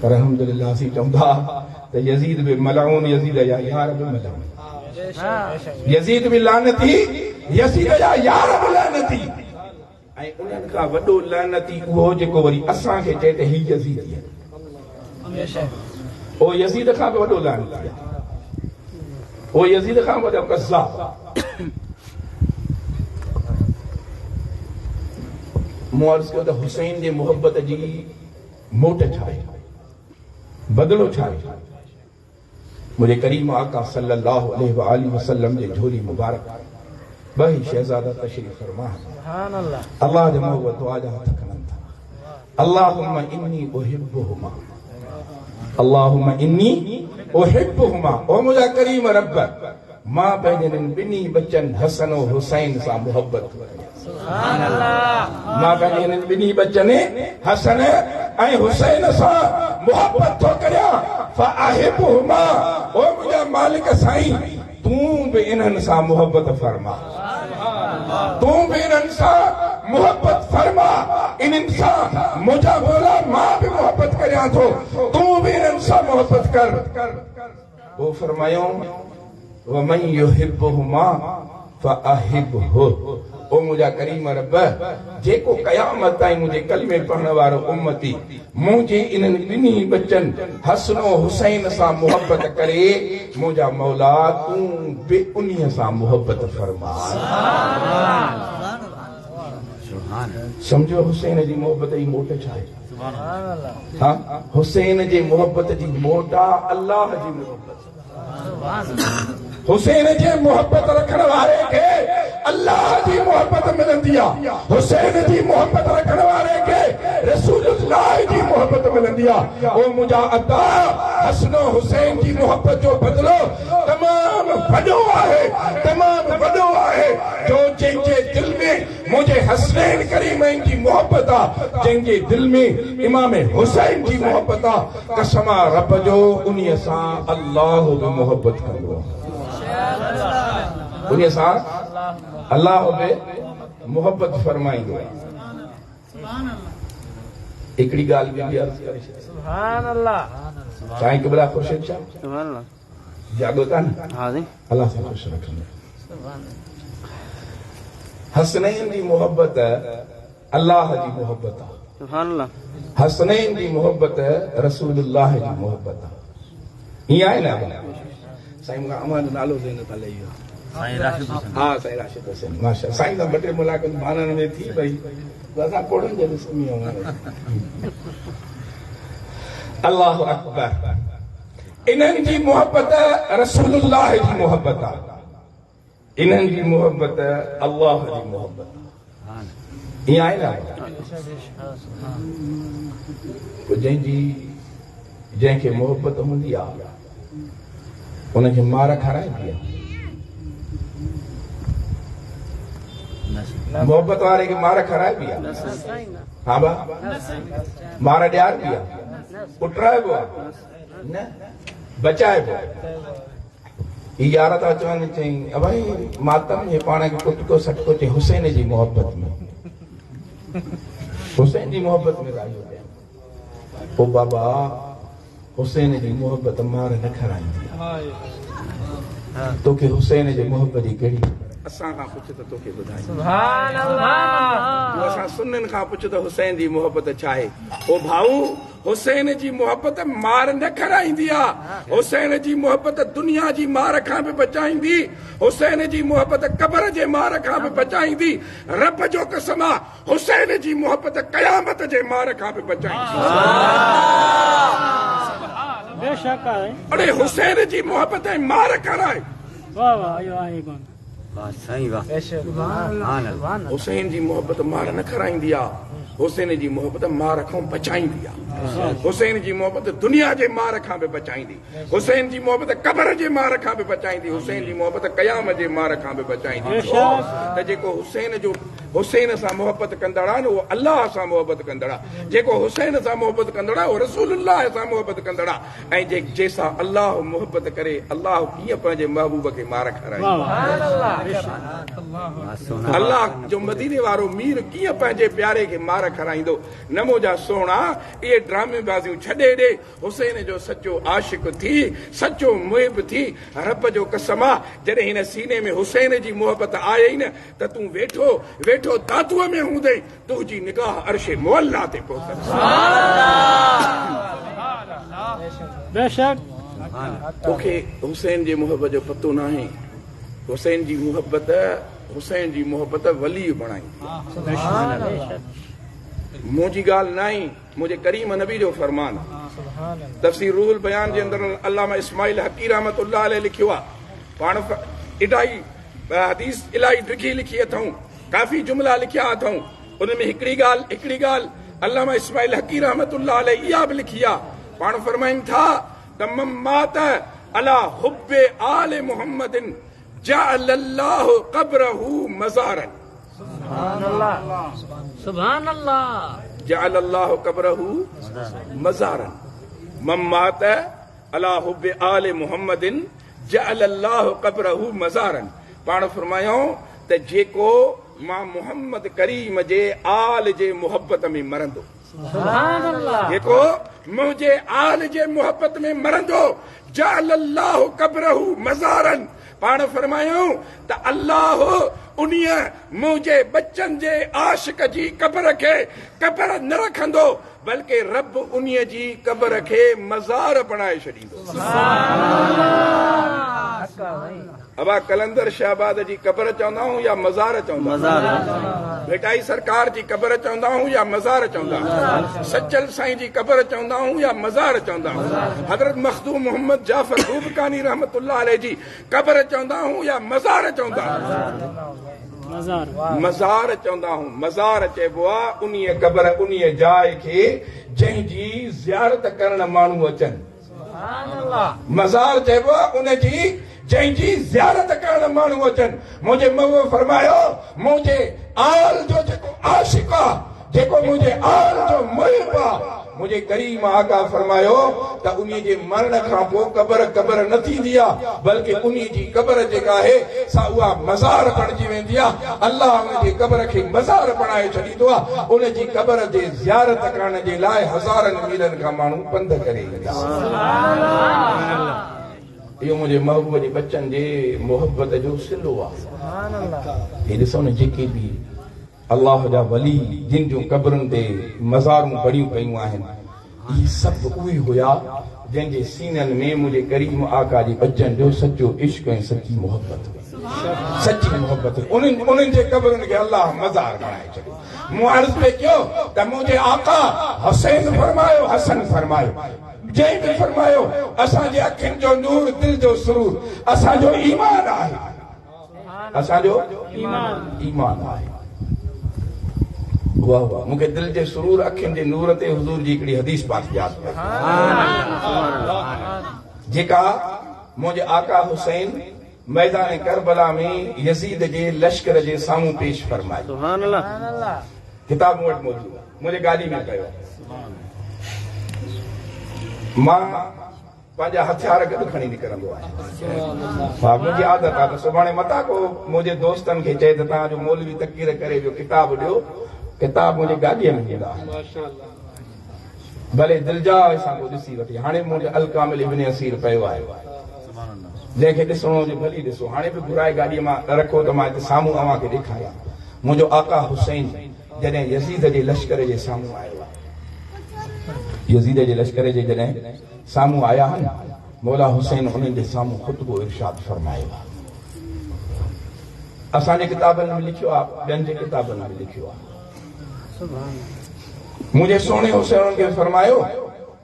पर अल्हम्दुलिल्लाह असीं चवंदा त यज़ीद बि मलऊन, यज़ीद जा यार बि मलऊन, यज़ीद बि लानती, यज़ीद जा यार बि लानती। ऐं उन्हनि खां वॾो लानती उहो जेको वरी असांखे चए त ही यज़ीद आहे, ओ यज़ीद खां बि वॾो लानती आहे, ओ यज़ीद खां वॾो कज़्ज़ाब। मूं अर्ज़ कयो त हुसैन जे मुहबत जी मोट छा आहे, बदिलो छा आहे। मुंहिंजे करीम आका सल्लल्लाहु अलैहि वसल्लम जे झोली मुबारक ॿई शहज़ादा तशरीफ़ फरमा। अल्लाह जे मोहब्बत वाजा हथ खणनि था। अल्लाहुम्मा इन्नी उहिब्बुहुमा, अल्लाहुम्मा इन्नी उहिब्बुहुमा। ओ मुंहिंजा करीम रब, मां पंहिंजे ॿिन्ही बचनि हसन ऐं हुसैन सां मुहबत कयां। मां पंहिंजे ॿिन्ही बचनि हसन ऐं हुसैन सां मुहबत थो करियां। फ़अहिब्हुमा, ओ मुंहिंजा मालिक साईं, तूं बि इन्हनि सां मुहबत फरमा, तूं बि इन्हनि सां मुहबत फरमा। इन्हनि सां मुंहिंजा मौला मां बि मुहबत करियां थो, तूं बि इन्हनि सां मुहबत कर। पोइ फरमायो वमन युहिब्बुहुमा फ़अहिब्हु। ओ मुंहिंजा करीम रब, जेको क़यामत ताईं मुंहिंजे कलमे पढ़ण वारो उम्मती मुंहिंजे इन्हनि ॿिन्ही बचनि हसन ऐं हुसैन सां मुहबत करे, मुंहिंजा मौला तूं बि उन्हीअ सां मुहबत फरमा। समझो हुसैन जी मोहबत जी मोट छा आहे। हाँ, हुसैन जी मोहबत जी मोट आहे अल्लाह जी मोहबत। हुसैन जे मोहब्बत रखण वारे खे अल्लाह जी मोहब्बत मिलंदी आहे। हुसैन जी मोहब्बत रखण वारे खे रसूलुल्लाह जी मोहब्बत मिलंदी आहे। ओ मुंहिंजा अता, हसन हुसैन जी मोहब्बत जो बदिलो तमामु वॾो आहे, तमामु वॾो आहे। जो जंहिंजे दिल में मुंहिंजे हसनैन करीमैन जी मोहब्बत आहे, जंहिंजे दिल में इमाम हुसैन जी मोहब्बत आहे, कसम रब जो उन्हीअ सां अल्लाह बि मोहब्बत कंदो आहे। उन्हीअ सां अल्लाह बि मोहब्बत फरमाईंदो आहे। हिकिड़ी ॻाल्हि बि अर्ज़ करे साईं क़िबला ख़ुर्शीद शाह जाॻो था न, अल्लाह सां ख़ुशि रखंदो। हसनैन जी मोहब्बत अल्लाह जी मोहब्बत आहे, हसनैन जी मोहब्बत रसूलुल्लाह जी मोहब्बत आहे। हीअं आहे न साईं, मूंखां अमान नालो ज़हन था लही वियो। हा साईं राशिद हुसैन, माशा साईं सां ॿ टे मुलाक़ात बाननि में थी वई, असां कोड़नि जे ॾिसमी अल्लाह अकबर। इन्हनि जी मोहब्बत रसूलुल्लाह जी मोहब्बत आहे, इन्हनि जी मोहब्बत अल्लाह जी मोहब्बत आहे। ईअं आहे न। जंहिंखे मोहब्बत हूंदी आहे उनखे मार खाराइबी आहे। मोहब्बत वारे खे मार खाराइबी आहे। हा बा, मार ॾियारबी आहे, उटराइबो आहे न, बचाइबो आहे। ही यार था चवनि, चई भाई मातम में पाण खे कुटको सटको चई हुसैन जी मोहब्बत में, हुसैन जी मोहब्बत में रायो ॾियनि। पोइ बाबा हुसैन जी मोहब्बत मार न खाराईंदी आहे। तोखे हुसैन जी मोहब्बत जी कहिड़ी असां खां पुछ त तोखे ॿुधाए। सुभान अल्लाह। असां सुन्ननि खां पुछ त हुसैन जी मोहब्बत छा आहे। ओ भाऊ, हुसैन जी मोहब्बत मार न कराईंदी आहे हुसैन जी मोहब्बत दुनिया जी मार खां बि बचाईंदी हुसैन जी मोहब्बत क़बर जे मार खां बि बचाईंदी रब जो कसम आहे हुसैन जी मोहब्बत क़यामत जे मार खां बि बचाईंदी बेशक आहे अरे हुसैन जी मोहब्बत मार कराए वाह वाह इहो आहे कोन सही वाह हुसैन जी मोहब्बत मार न कराईंदी आहे हुसैन जी मोहब्बत मार खां बचाईंदी आहे हुसैन जी मोहब्बत दुनिया जे मार खां बि बचाईंदी हुसैन जी मोहब्बत क़बर जे मार खां बि बचाईंदी हुसैन जी मोहब्बत क़यामत जे मार खां बि बचाईंदी त जेको हुसैन सां मोहब्बत कंदड़ आहे न उहो अलाह सां मोहब्बत कंदड़ आहे जेको हुसैन सां मोहब्बत कंदड़ आहे उहो रसूलुल्लाह सां मोहब्बत कंदड़ आहे ऐं जंहिंसां अलाह मोहब्बत करे अलाह कीअं पंहिंजे महबूब खे मार खाराईंदो अलाह जो मदीने वारो मीर कीअं पंहिंजे प्यारे खे मार खाराईंदो नमो जा सोना इहे ड्रामेबाज़ियूं छॾे ॾे हुसैन जो सचो आशिक़ थी सचो मुहिब थी रब जो कसम आहे जॾहिं हिन सीने में हुसैन जी मोहब्बत आयई न त तूं वेठो वेठो दातूअ में हूंदे तुंहिंजी निगाह अर्शे मुअल्ला ते पहुतसि बेशक तोखे हुसैन जी मोहब्बत जो पतो न आहे हुसैन जी मोहब्बत वली बणाईंदी मुंहिंजी ॻाल्हि न आहे मुंहिंजे करीम नबी जो फरमान तफ़सीर रूहुल बयान जे अंदरि अल्लामा इस्माइल हकी रहमतुल्लाह अलैह लिखियो आहे पाण इलाही हदीस इलाही ॾिघी लिखी अथऊं काफ़ी जुमला लिखिया अथऊं उन में हिकिड़ी ॻाल्हि अल्लामा इस्माइल हकी रहमतुल्लाह अलैह इहा बि लिखी आहे पाण फरमाइनि था त मम्मात अला हुब्बे आले मुहम्मदिन जअलल्लाहु क़ब्रहु मज़ारन सुभान अल्लाह जअलल्लाहु क़ब्रहु मज़ारन मम्मात अला हुब्बे आले मुहम्मदिन जअलल्लाहु क़ब्रहु मज़ारन पाण फरमायूं त जेको मां मुहम्मद करीम जे आल जे मोहब्बत में मरंदो सुभान अल्लाह जेको मुंहिंजे आल जे मोहब्बत में मरंदो जअलल्लाहु क़ब्रहु मज़ारन पाण फरमायूं त अल्लाह उन्हीअ मुंहिंजे बच्चनि जे आशिक़ जी क़बर खे क़बर न रखंदो बल्कि रब उन्हीअ जी क़बर खे मज़ार बणाए छॾींदो अबा कलंदर शहबाद जी क़बर चवंदा आहियूं या मज़ार चवंदा भेटाई सरकार जी क़बर चवंदा आहियूं या मज़ार चवंदा सचल साईं जी क़बर चवंदा आहियूं या मज़ार चवंदा हज़रत मखदूम मोहम्मद जाफर खूबकानी रहमतुल्लाह अलैह जी क़बर चवंदा आहियूं या मज़ार चवंदा मज़ार चवंदा आहियूं मज़ार चइबो आहे उन्हीअ क़बर उन्हीअ जाइ खे जंहिंजी ज़ियारत करण माण्हू अचनि मज़ार चइबो आहे उनजी जंहिंजी ज़ियारत करण माण्हू अचनि मुंहिंजे महबूब फरमायो मुंहिंजे आल जो जेको आशिक़ आहे जेको मुंहिंजे आल जो मुहिब आहे मुंहिंजे करीम आका फरमायो त उन्हीअ जे मरण खां पोइ क़बर न थींदी आहे बल्कि उन्हीअ जी क़बर जेका आहे सा उहा मज़ार बणिजी वेंदी आहे अलाह उनजी क़बर खे मज़ार बणाए छॾींदो आहे उनजी क़बर जे ज़ियारत करण जे लाइ हज़ारनि मीलनि खां माण्हू पंध करे ईंदा इहो मुंहिंजे महबूब जे बच्चनि जे मोहब्बत जो सिलो आहे हे ॾिसो न जेके बि अल्लाह जा वली जिन जूं क़बरुनि ते मज़ारूं बणियूं पयूं आहिनि इहे सभु उहे हुया जंहिंजे सीननि में मुंहिंजे करीम आका जे बच्चनि जो सचो इश्क ऐं सची मोहब्बत उन्हनि जे क़बरुनि खे अल्लाह मज़ार बणाए छॾियो मूं अर्ज़ पे कयो त मुंहिंजे आका हुसैन फरमायो हसन फरमायो जंहिं बि फरमायो असांजे अखियुनि जो नूर दिल जो सुरूर असांजो ईमान आहे असांजो ईमान आहे वाह वाह मूंखे दिल जे सुरूर अखियुनि जे नूर ते हुज़ूर जी हिकिड़ी हदीस पाक यादि पई जेका मुंहिंजे आका हुसैन मैदान करबला में यज़ीद जे लश्कर जे साम्हूं पेश फरमाई किताब मूं वटि मौजूदु आहे मुंहिंजे गाॾी में कयो मां पंहिंजा हथियार गॾु खणी निकिरंदो आहियां मुंहिंजी आदत आहे त सुभाणे मता को मुंहिंजे दोस्तनि खे चए त तव्हांजो मौलवी तकीर करे वियो किताब ॾियो किताब मुंहिंजी गाॾीअ में ॾींदा भले दिलजा सां को ॾिसी वठी हाणे मुंहिंजो अलकामिल इब्न असीर पियो आहे जंहिंखे ॾिसणो हुजे भली ॾिसो हाणे बि घुराए गाॾीअ मां रखो त मां हिते साम्हूं अव्हांखे ॾेखारियां मुंहिंजो आका हुसैन जॾहिं यज़ीद जे लश्कर जे साम्हूं आयो आहे यज़ीद जे लश्कर जे जॾहिं साम्हूं आया आहिनि मौला हुसैन उन्हनि जे साम्हूं ख़ुतबो इरशाद फरमायो आहे। असांजे किताबनि में लिखियो आहे, ॿियनि जे किताबनि में लिखियो आहे। मुंहिंजे सोणे हुसैन खे फरमायो,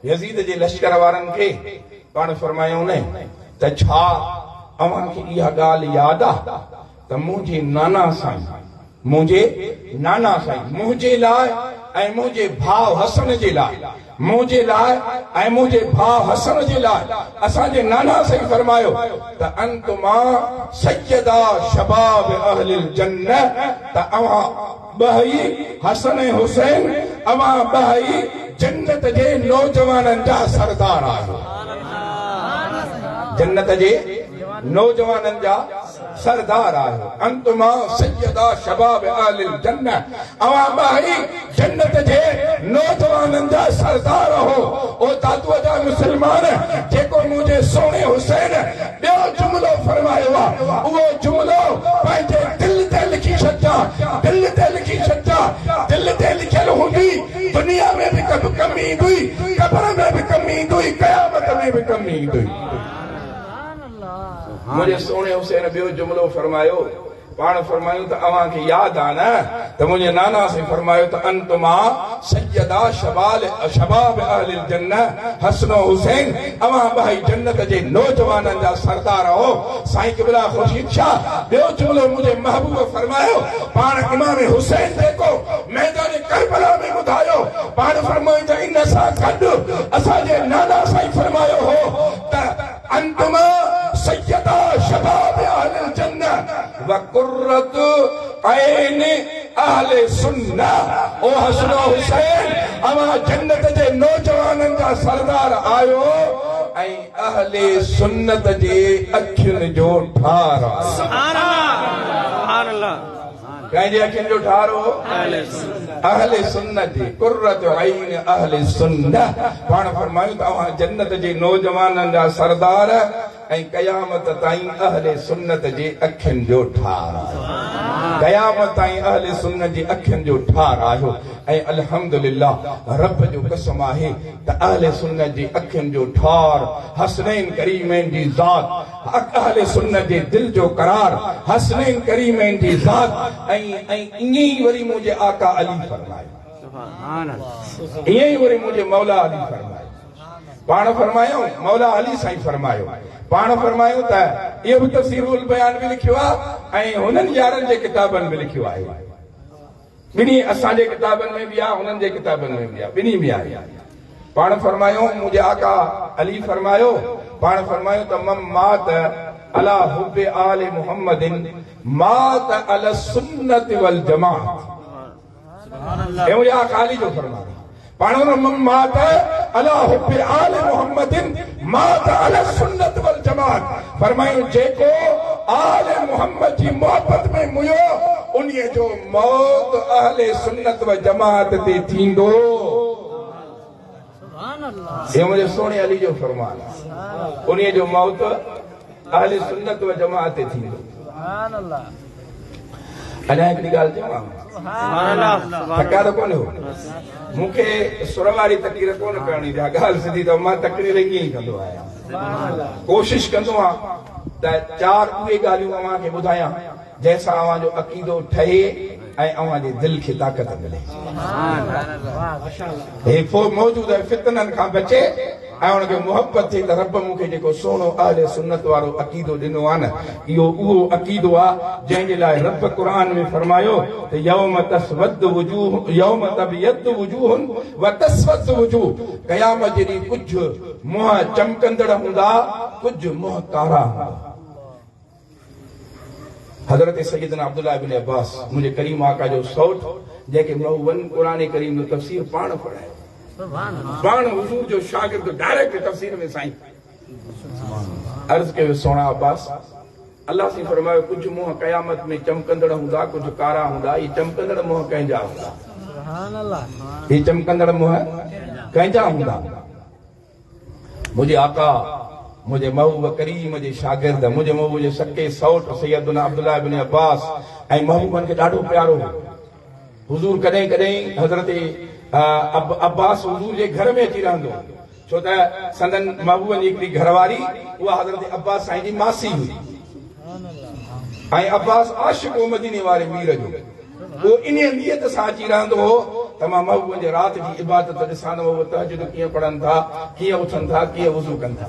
यज़ीद जे लश्कर वारनि खे पाण फरमायो न त छा अव्हां खे इहा ॻाल्हि यादि आहे त मुंहिंजे नाना साईं मुंहिंजे लाइ ऐं मुंहिंजे भाउ हसन जे लाइ असांजे नाना साईं फरमायो त अंतुमा सय्यदा शबाब अहलिल जन्नह, त अव्हां ॿई हसन ऐं हुसैन अव्हां ॿई जन्नत जे नौजवाननि जा सरदार आहियो। जन्नत जे नौजवाननि जा सरदार आहियो। अंतुमा सय्यदा शबाब अहलिल जन्नह, अव्हां ॿई जन्नत जे नौजवाननि जा सरदार हो। ओ दादूअ जा मुस्लमान जेको मुंहिंजे सोणे हुसैन ॿियो जुमिलो फरमायो आहे, उहो जुमिलो पंहिंजे दिल ते लिखी छॾिजा। दिल ते लिखियल हूंदी, दुनिया में बि कमी ईंदी, क़ब्र में बि कमी ईंदी, क़यामत में बि कमी ईंदी। मुंहिंजे सोणे हुसैन ॿियो जुमिलो फरमायो, पाण फरमायूं त अव्हां खे यादि आहे न त मुंहिंजे नाना साईं फरमायो त अंतुमा सय्यदा शबाब अहलिल जन्नह हसन हुसैन, अव्हां ॿई जन्नत जे नौजवाननि जा सरदार हो। साईं क़िबला ख़ुर्शीद शाह ॿियो जुमिलो मुंहिंजे महबूब फरमायो, पाण इमाम हुसैन जेको मैदान करबला में ॿुधायो, पाण फरमायो त इन सां गॾु असांजे नाना साईं फरमायो हो त अंतुमा सय्यदा शबाब अहलिल जन्नह व कुर्रत ऐन अहले सुन्नह। ओ हसन हुसैन, अव्हां जन्नत जे नौजवाननि जा सरदार आहियो ऐं अहले सुन्नत जे अखियुनि जो ठार आहियो। कंहिंजे अखियुनि जो ठार हो? अहले सुन्नत जी कुर्रत ऐन अहले सुन्नह। पाण फरमायूं त अव्हां जन्नत जे नौजवाननि जा सरदार ऐं क़यामत ताईं अहले सुन्नत जे अखियुनि जो ठार आहियो। क़यामत ताईं अहले सुन्नत जी अखियुनि जो ठार आहियो। ऐं अल्हम्दुलिल्लाह रब जो कसम आहे त अहले सुन्नत जी अखियुनि जो ठार हसनैन करीमैन जी ज़ात, अहले सुन्नत जे दिल जो करार हसनैन करीमैन जी ज़ात। ऐं ईअं ई वरी मुंहिंजे आका अली फरमायो, ईअं ई वरी मुंहिंजे मौला अली फरमायो। पाण फरमायो मौला अली साईं फरमायो, पाण फरमायो त इहो बि तफ़सीरुल बयान में लिखियो आहे ऐं हुननि यारनि जे किताबनि में लिखियो आहे। ॿिन्ही असांजे किताबनि में बि आहे, हुननि जे किताबनि में बि आहे, ॿिन्ही में आहे। पाण फरमायो मुंहिंजे आका अली फरमायो, पाण फरमायो त मम मात अला हुब्बे आले मुहम्मदिन मात अला सुन्नत वल जमाअत। हे मुंहिंजे आका अली जो फरमायो। पाण मम मात अला हुब्बे आले मुहम्मदिन मात अला सुन्नत वल जमाअत। फरमायो जेको आले मुहम्मद जी मोहब्बत में मुयो, उन्हीअ जो मौत अहले सुन्नत व जमाअत ते थींदो। ये मुंहिंजे सोणे अली जो फरमान आहे, उन्हीअ जो मौत अहले सुन्नत व जमाअत ते थींदो। अञा हिकिड़ी ॻाल्हि चवां, थका त कोन हो, मूंखे सुर वारी तकरीर कोन करणी, ॻाल्हि सिधी त मां तकरीर ईअं ई कंदो आहियां। कोशिश कंदो आहियां त चार उहे ॻाल्हियूं अव्हां खे ॿुधायां जंहिंसां अव्हां जो अक़ीदो ठहे ऐं अव्हां जे दिल खे ताक़त मिले, हे मौजूद फितननि खां बचे ऐं हुनखे मुहबत थिए त रब मूंखे जेको सोनो अहले सुन्नत वारो अक़ीदो ॾिनो आहे न, इहो उहो अक़ीदो आहे जंहिंजे लाइ रब क़ुरान में फरमायो त यौम तस्वद वजूह यौम तबयद वजूहुन व तस्वद वजूह। क़यामत जे ॾींहुं कुझु मुंहं चमकंदड़ हूंदा, कुझु मुंहं कारा हूंदा। हज़रत सैयदना अब्दुल्लाह इब्न अब्बास मुंहिंजे करीम आका जो सौट, जंहिंखे वन क़ुरान करीम जो तफ़सीर पाण पढ़ायो, पाण हुजूर जो शागिर्द डायरेक्ट तफ़सीर में साईं अर्ज़ कयो, सोना अब्बास अल्लाह से फरमायो कुझु मुंहं क़यामत में चमकंदड़ हूंदा, कुझु कारा हूंदा। ये चमकंदड़ मुंहं कंहिंजा हूंदा? ये चमकंदड़ मुंहं कंहिंजा हूंदा? मुंहिंजे आका, मुंहिंजे महबूब करीम जे शागिर्द, मुंहिंजे महबूब जे सके सौट सैयदना अब्दुल्लाह इब्न अब्बास ऐं महबूबनि खे ॾाढो प्यारो हो। हुजूर कॾहिं कॾहिं हज़रत अब्बास हुजूर जे घर में अची रहंदो छो त संदन महबूबनि जी हिकिड़ी घरवारी उहा हज़रत अब्बास साईं जी मासी हुई ऐं अब्बास आशिक़ हो मदीने वारे मीर जो वो इन नियत सां अची रहंदो हो त मां महबूबनि जे राति जी इबादत ॾिसां वो तहज्जुद कीअं पढ़नि था कीअं उथनि था कीअं वज़ू कनि था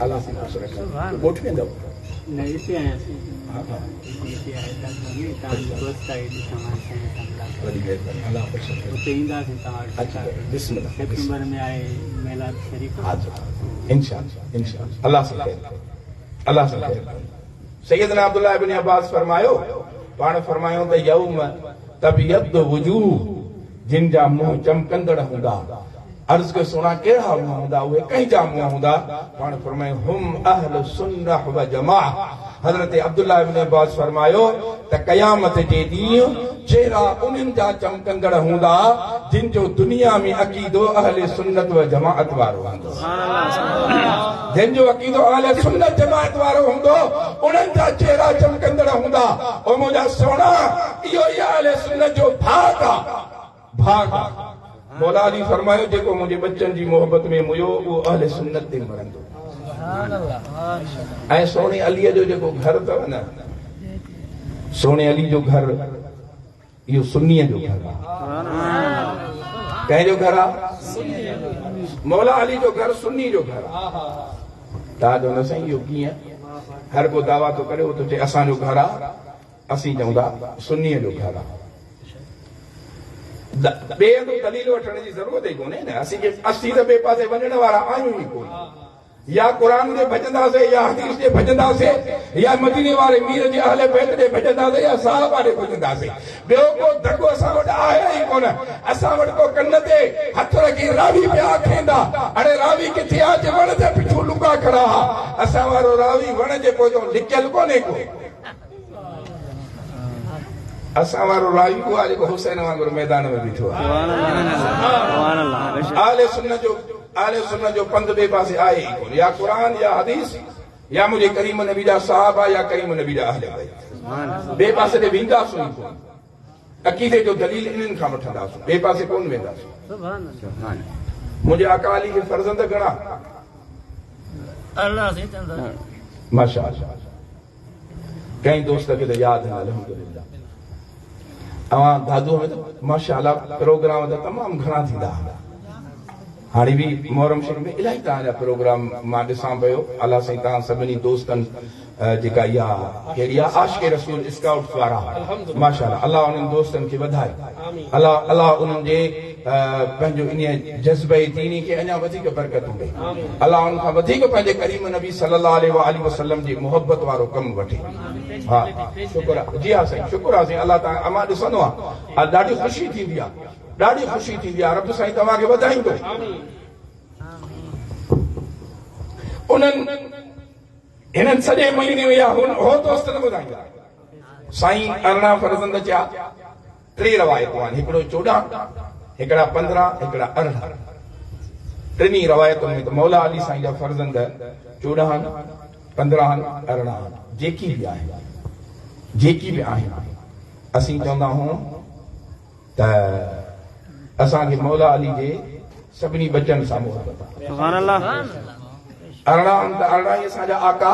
अलाह सां ख़ुशि रखे ॻोठ वेंदव सैयदना अब्दुल्लाह इब्न अब्बास फरमायो पाण फरमायो त यौम तबियद वजूह जिन जा मुंह चमकंदड़ हूंदा अर्ज़ के सुना कहिड़ा मुंह हूंदा उहे कंहिंजा मुंह हूंदा पाण फरमायो हुम अहल सुन्नह व जमाअह हज़रत अब्दुल्लाह इब्न अब्बास फरमायो त क़यामत जे ॾींहुं चेहरा उन्हनि जा चमकंदड़ हूंदा जिन जो दुनिया में अक़ीदो अहले सुन्नत व जमाअत वारो हूंदो जिन जो अक़ीदो अहले सुन्नत जमाअत वारो हूंदो उन्हनि जा चेहरा चमकंदड़ हूंदा ओ मुंहिंजा सोना इहो ई अहले सुन्नत जो भाग आहे मौला अली फरमायो जेको मुंहिंजे बच्चनि जी मोहबत में मुयो उहो अहले सुन्नत ते मरंदो ऐं सोने अलीअ जो जेको घर अथव न सोने अली जो घर इहो सुन्नीअ जो घर आहे कंहिंजो घर आहे मौला अली जो घर सुन्नी जो घर आहे तव्हांजो न साईं इहो कीअं हर को दावा थो करे उहो थो चए असांजो घर आहे असीं चऊं था सुन्नीअ जो घर आहे ॿिए हंधि दलील वठण जी ज़रूरत ई कोन्हे न असीं त ॿिए पासे वञण वारा आहियूं ई कोन या क़ुरान जे भॼंदासीं या हदीस जे भॼंदासीं या मदीने वारे मीर जे अहले बैत ॾे भॼंदासीं या साहबा ॾे भॼंदासीं ॿियो को धको असां वटि आहे ई कोन असां वटि को कन ते हथ रखी रावी पिया आखेंदा अड़े रावी किथे आहे वण ते पिछू लुका खड़ा असां वारो रावी वण जे पोइ लिकियल कोन्हे को असां वारो रावी को आहे जेको हुसैन वांगुरु मैदान में बीठो आहे आले सुन्नत जो पंध ॿिए पासे आहे ई कोन या क़ुरान या हदीस या मुंहिंजे करीम नबी जा साहबा या करीम नबी जा अहले बैत ॿिए पासे ते वेंदासीं ई कोन अक़ीदे जो दलील इन्हनि खां वठंदासीं ॿिए पासे कोन वेंदासीं मुंहिंजे आका अली खे फर्ज़ंद घणा माशाअल्लाह कंहिं दोस्त खे त यादि न अल्हम्दुलिल्लाह अवां दादूअ में त माशाअल्लाह प्रोग्राम त तमामु घणा थींदा हाणे बि मोहरम शरीफ़ में इलाही तव्हांजा प्रोग्राम मां ॾिसां पियो अलाह साईं तव्हां सभिनी दोस्तनि जेका इहा कहिड़ी आहे आशिक़े रसूल स्काउट्स वारा माशाअल्लाह अलाह उन्हनि दोस्तनि खे वधाए अलाह उन्हनि जे पंहिंजो इन जज़्बे दीनी खे अञा वधीक बरकत ॾे अलाह उन खां वधीक पंहिंजे करीम नबी सल्लल्लाहु अलैहि वसल्लम जी मोहबत वारो कमु वठे हा शुक्र आहे जी हा साईं शुक्र आहे साईं अलाह तव्हां अमां ॾिसंदो आहे ॾाढी ख़ुशी थींदी आहे ॾाढी ख़ुशी थींदी आहे रब साईं तव्हांखे वधाईंदो उन्हनि हिननि सॼे महीने में या हो दोस्त न ॿुधाईंदा साईं अरिड़हं फर्ज़ंद जा 3 रवायतूं आहिनि हिकिड़ो 14 हिकिड़ा 15 हिकिड़ा 18 टिनी रवायतुनि में त मौला अली साईं जा फर्ज़ंद 14 15 18 जेकी बि आहिनि असीं चवंदा आहियूं त असांखे मौला अली जे सभिनी बचनि सां मोहबत आहे सुभान अल्लाह 18 त 18 असांजा आका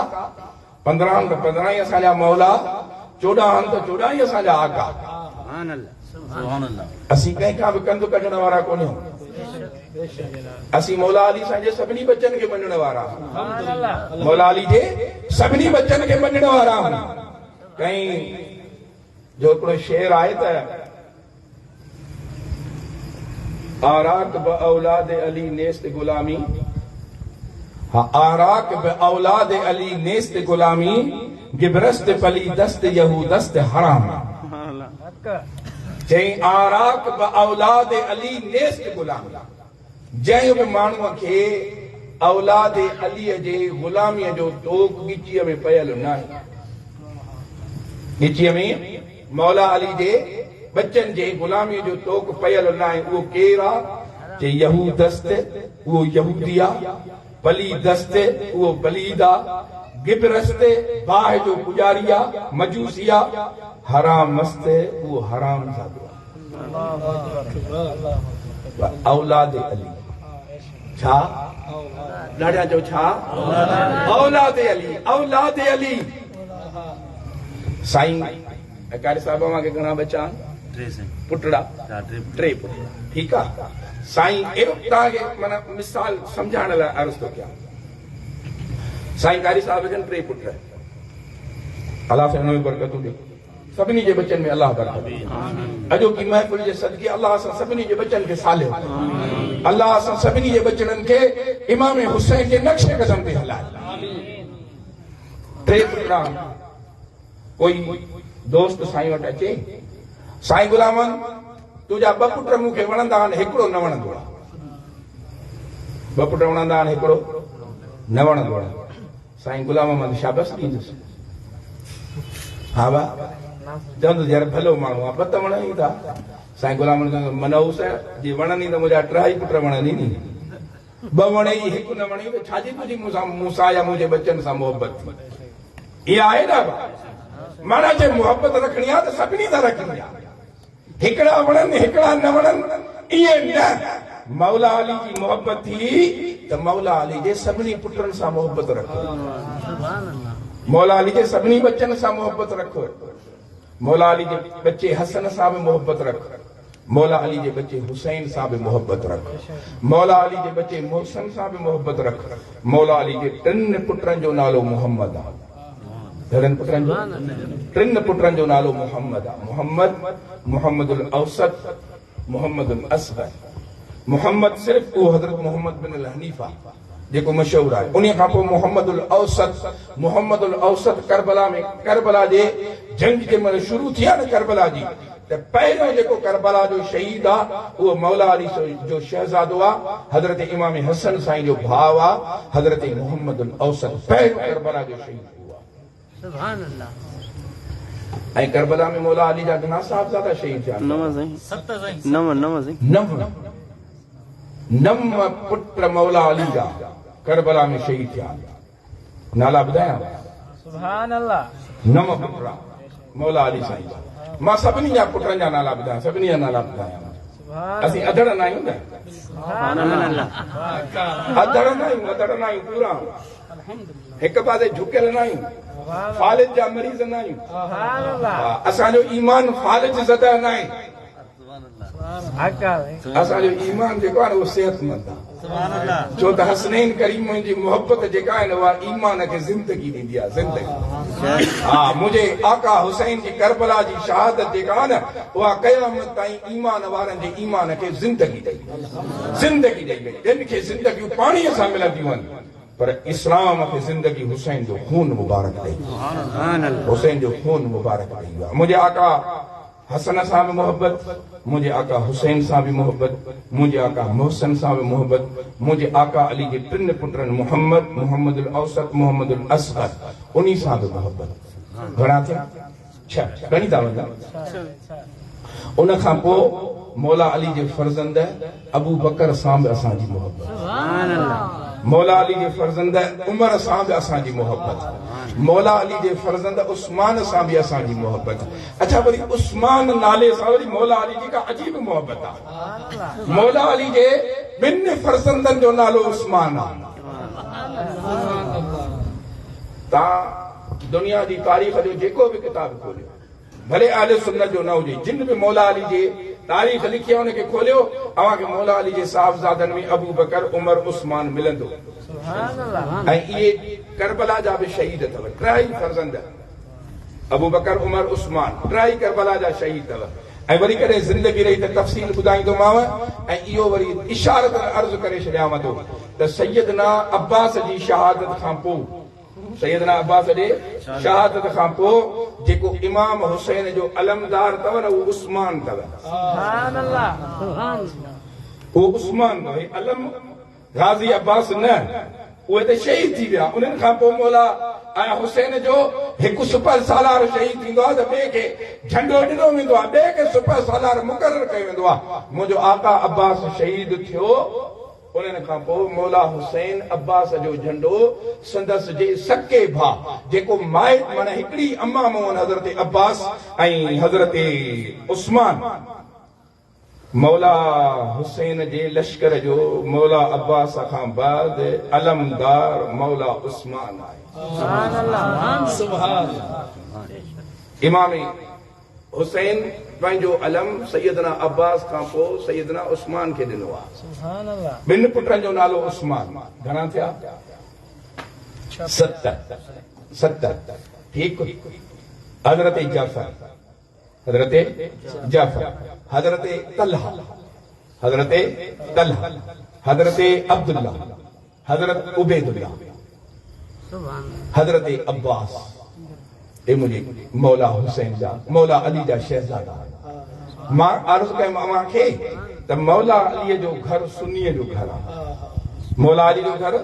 15 त 15 असांजा मौला 14 त 14 असांजा आका सुभान अल्लाह असीं कंहिंखां बि कंध कढण वारा कोन असीं मौला अली साईं जे सभिनी बचनि खे मञण वारा मौला अली जे सभिनी बचनि खे मञण वारा कहीं जो हिकिड़ो शेर आहे त आराक ब औलाद अली नेस्त गुलामी आराक ब औलाद अली नेस्त गुलामी गिबरस्त पली दस्त यहूदस्त हराम जंहिं आराक ब औलाद अली नेस्त गुलामी जंहिं बि माण्हूअ खे औलाद अलीअ जे गुलामीअ जो तोक ॻिचीअ में पयल न आहे ॻिचीअ में मौला अली जे बच्चन जे गुलामीअ जो तोक पयल न आहे उहो केरु आहे जे यहूदस्त उहो यहूदी आहे बली दस्त उहो बलीद आहे गिबरस्त बाहि जो पुजारी आहे मजूसी आहे हराम मस्त उहो हराम ज़ादो आहे औलाद अली छा ॾाढा चओ छा औलाद अली औलाद अली साईं कारी साहिब मां घणा बच्चा पुटड़ा टे पुट ठीकु आहे साईं अहिड़ो तव्हांखे माना मिसाल सम्झाइण लाइ अर्ज़ु थो कयां साईं कारी साहिब जन टे पुट अलाह सां हुन में बरकतूं ॾे सभिनी जे बचनि में अलाह बरकत अॼोकी महफ़िल जे सदके अलाह सां सभिनी जे बचनि खे सालियो अलाह सां सभिनी जे बचड़नि खे इमाम हुसैन जे नक्शे क़दम ते हलाए टे पुटड़ा कोई दोस्त साईं वटि अचे साईं गुलामन तुंहिंजा ॿ पुट मूंखे वणंदा आहिनि हिकिड़ो न वणंदो आहे ॿ पुट वणंदा आहिनि हिकिड़ो न वणंदो आहे साईं गुलाम अहमद शाबाश ॾींदुसि हा भाउ चवंदुसि यार भलो माण्हू आहे ॿ त वणनि था साईं गुलाम मनऊस जी वणंदी त मुंहिंजा टे पुट वणंदी नी ॿ वणे हिकु न वणे त छाजी तुंहिंजी मूंसां या मुंहिंजे बच्चनि सां मोहबत थी इहा आहे न माना जे मोहबत रखणी आहे त सभिनी सां रखणी आहे हिकिड़ा वणनि हिकिड़ा न वणनि इहे न मौला अली जी मोहबत थी त मौला अली जे सभिनी पुटनि सां मोहबत रखो मौला अली जे सभिनी बच्चनि सां मोहबत रखो मौला अली जे बच्चे हसन सां बि मोहबत रख मौला अली जे बच्चे हुसैन सां बि मोहबत रख मौला अली जे बच्चे मोहसन सां बि मोहबत रख मौला अली जे टिनि पुटनि जो नालो मोहम्मद आहे टिनि पुटनि जो नालो मोहम्मद आहे मोहम्मद मोहम्मदुल औसत मोहम्मदुल असगर मोहम्मद सिर्फ़ उहो हज़रत मोहम्मद बिन अल हनीफा जेको मशहूर आहे उन खां पोइ मोहम्मदुल औसत करबला जे जंग जे महिल शुरू थी आहे न करबला जी त पहिरियों जेको करबला जो शहीद आहे उहो मौला अली जो शहज़ादो आहे हज़रत इमाम हसन साईं जो भाउ आहे हज़रत मोहम्मदुल औसत पहिरियों करबला जो शहीद हुआ सुभान अल्लाह ऐं करबला में मौला अली जा घणा साहिबज़ादा शहीद थिया नव पुट मौला अली जा करबला में शहीद थिया नाला ॿुधायां सुभान अल्लाह नव पुट मौला अली साईं जा मां सभिनी जा पुटनि जा नाला ॿुधायां सभिनी जा नाला ॿुधायां असीं अधड़ न आहियूं न अधड़ न आहियूं पूरा हिकु पासे झुकियल न आहियूं फालिज जा मरीज़ न आहियूं असांजो ईमान फालिज ज़दा न आहे असांजो ईमान जेको आहे न उहो सेहतमंद आहे छो त हसनैन करीम जी मोहबत जेका आहे न उहा ईमान खे ज़िंदगी ॾींदी आहे ज़िंदगी हा मुंहिंजे आका हुसैन जी करबला जी शहादत जेका आहे न उहा क़यामत ताईं ईमान वारनि जे ईमान खे ज़िंदगी ॾेई वई जिन खे ज़िंदगियूं पाणीअ सां मिलंदियूं आहिनि पर इस्लाम खे ज़िंदगी हुसैन जो खून मुबारक ॾेई हुसैन जो खून मुबारक ॾेई वियो मुंहिंजे आका हसन सां बि मोहबत मुंहिंजे आका हुसैन सां बि मोहबत मुंहिंजे आका मोहसन सां बि मोहबत मुंहिंजे आका अली जे टिनि पुटनि मोहम्मद मोहम्मदुल औसत मोहम्मदुल असगर उन्ही सां बि मोहबत घणा थिया छह घणी था वञनि उन खां पोइ मौला अली जे फर्ज़ंद अबू बकर सां बि असांजी मोहबत मौला अली जे फर्ज़ंद उमर सां बि असांजी मोहबत मौला अली जे फर्ज़ंद उस्मान सां बि असांजी मोहबत अच्छा वरी उस्मान नाले सां वरी मौला अली जी का अजीब मोहबत आहे मौला अली जे ॿिनि फर्ज़ंदनि जो नालो उस्मान आहे तव्हां दुनिया जी तारीख़ जो जेको बि किताब खोलियो भले आले सुन्नत जो न हुजे जिन बि मौला अली जे तारीख़ लिखी आहे उनखे खोलियो तव्हांखे मौला अली जे साहिबज़ादनि में अबू बकर उमर उस्मान मिलंदो ऐं इहे करबला जा बि शहीद अथव टई फर्ज़ंद अबू बकर उमर उस्मान टई करबला जा शहीद अथव ऐं वरी कॾहिं ज़िंदगी रही त तफ़सील ॿुधाईंदोमांव ऐं इहो वरी इशारत अर्ज़ु करे छॾियांव थो त सैयदना अब्बास जी शहादत खां पोइ सैयदना अब्बास जे शहादत खां पोइ जेको इमाम हुसैन जो अलमदार अथव न उहो उस्मान अथव उहो उस्मान अथव अलम गाज़ी अब्बास न उहे त शहीद थी विया उन्हनि खां पोइ मौला ऐं हुसैन जो हिकु सुपर सालार शहीद थींदो आहे त ॿिए खे झंडो ॾिनो वेंदो आहे ॿिए खे सुपर सालार मुक़ररु कयो वेंदो आहे मुंहिंजो आका अब्बास शहीद थियो उन्हनि खां पोइ मौला हुसैन अब्बास जो झंडो संदसि जे सके भाउ जेको माइट माना हिकिड़ी अम्मा मोहन हज़रत अब्बास ऐं हज़रत उस्मान मौला हुसैन जे लश्कर जो मौला अब्बास खां बाद अलमदार मौला उस्मान आहे। इमाम हुसैन पंहिंजो अलम सैयदना अब्बास खां पोइ सैयदना उस्मान खे ॾिनो आहे। ॿिनि पुटनि जो नालो उस्मान। घणा थिया? 7 ठीकु। हज़रत जाफ़र, हज़रत जाफ़र, हज़रत तलहा, हज़रत तलहा, हज़रत अब्दुल्लाह, हज़रत उबैदुल्लाह, हज़रत अब्बास। ये मुझे मौला हुसैन जा मौला अली जा शहजादा। मां अर्ज़ कयो मां खे त मौला अली जो घर सुन्नीअ जो घर आहे। मौला अली जो घर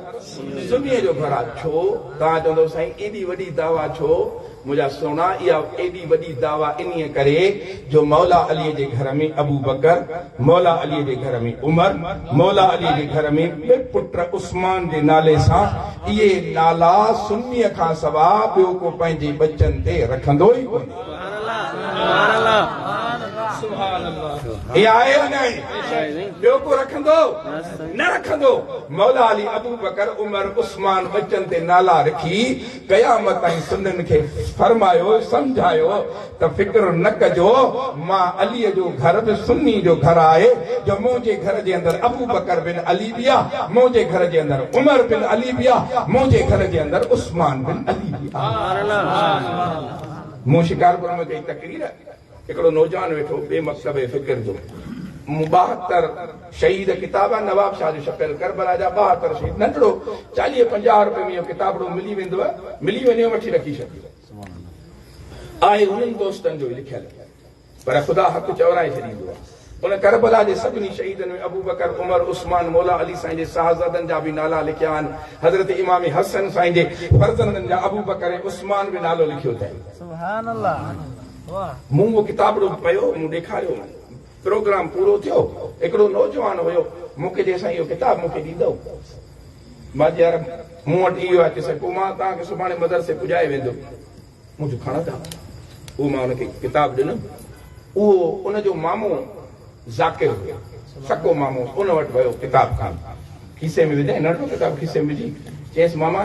सुन्नीअ जो घर आहे। छो तव्हां चवंदो साईं एॾी वॾी दावा छो? मुंहिंजा सोना इहा एॾी वॾी दावा इन्हीअ करे जो मौला अलीअ जे घर में अबू बकर, मौला अलीअ जे घर में उमर, मौला अलीअ जे घर में ॿिए पुट उस्मान जे नाले सां इहे नाला सुन्नीअ खां सवाइ ॿियो को पंहिंजे बचनि ते रखंदो ई कोन्हे। ॿियो को रखंदो न रखंदो। मौला अली अबू बकर उमर उस्मान बचनि ते नाला रखी क़यामत ताईं सुन्ननि खे फरमायो समझायो त फिक्र न कजो, मां अलीअ जो घर बि सुन्नी जो घर आहे जो मुंहिंजे घर जे अंदरि अबू बकर बिन अली बि आहे, मुंहिंजे घर जे अंदरि उमर बिन अली बि आहे, मुंहिंजे घर जे अंदरि उस्मान बिन अली बि आहे। मूं शिकारपुर में कई तकरीर, हिकिड़ो नौजवान वेठो बेमक़सद फिक्र जो 72 शहीद किताब नवाब शाह जो छपियल करबला जा 72 शहीद। नंढड़ो 40-50 रुपए में इहो किताबड़ो मिली वेंदो, मिली वञे वठी रखी छॾियो आहे। उन्हनि दोस्तनि जो लिखियल, पर ख़ुदा हक़ चवराए छॾींदो आहे। उन करबला जे सभिनी शहीदनि में अबू बकर उमर उस्मान मौला अली साईं जे साहज़ादनि जा बि नाला लिखिया आहिनि। हज़रत इमाम हसन साईं जे फर्ज़ंदनि जा अबू बकर ऐं उस्मान बि नालो लिखियो अथई। मूं उहो किताबड़ो पियो, मूं ॾेखारियो, प्रोग्राम पूरो थियो। हिकिड़ो नौजवान हुयो, मूंखे जे साईं इहो किताब मूंखे ॾींदो। मां यार मूं वटि इहो आहे कि पोइ मां तव्हांखे सुभाणे मदरसे पुॼाए वेंदो। मुंहिंजो खणंदा उहो मां हुनखे किताब ॾिनमि। उहो उनजो मामो ज़ाकिर हुयो, सको मामो, उन वटि वियो किताब खां खीसे में विधाईं, नंढो किताब खीसे में विझी चयसि मामा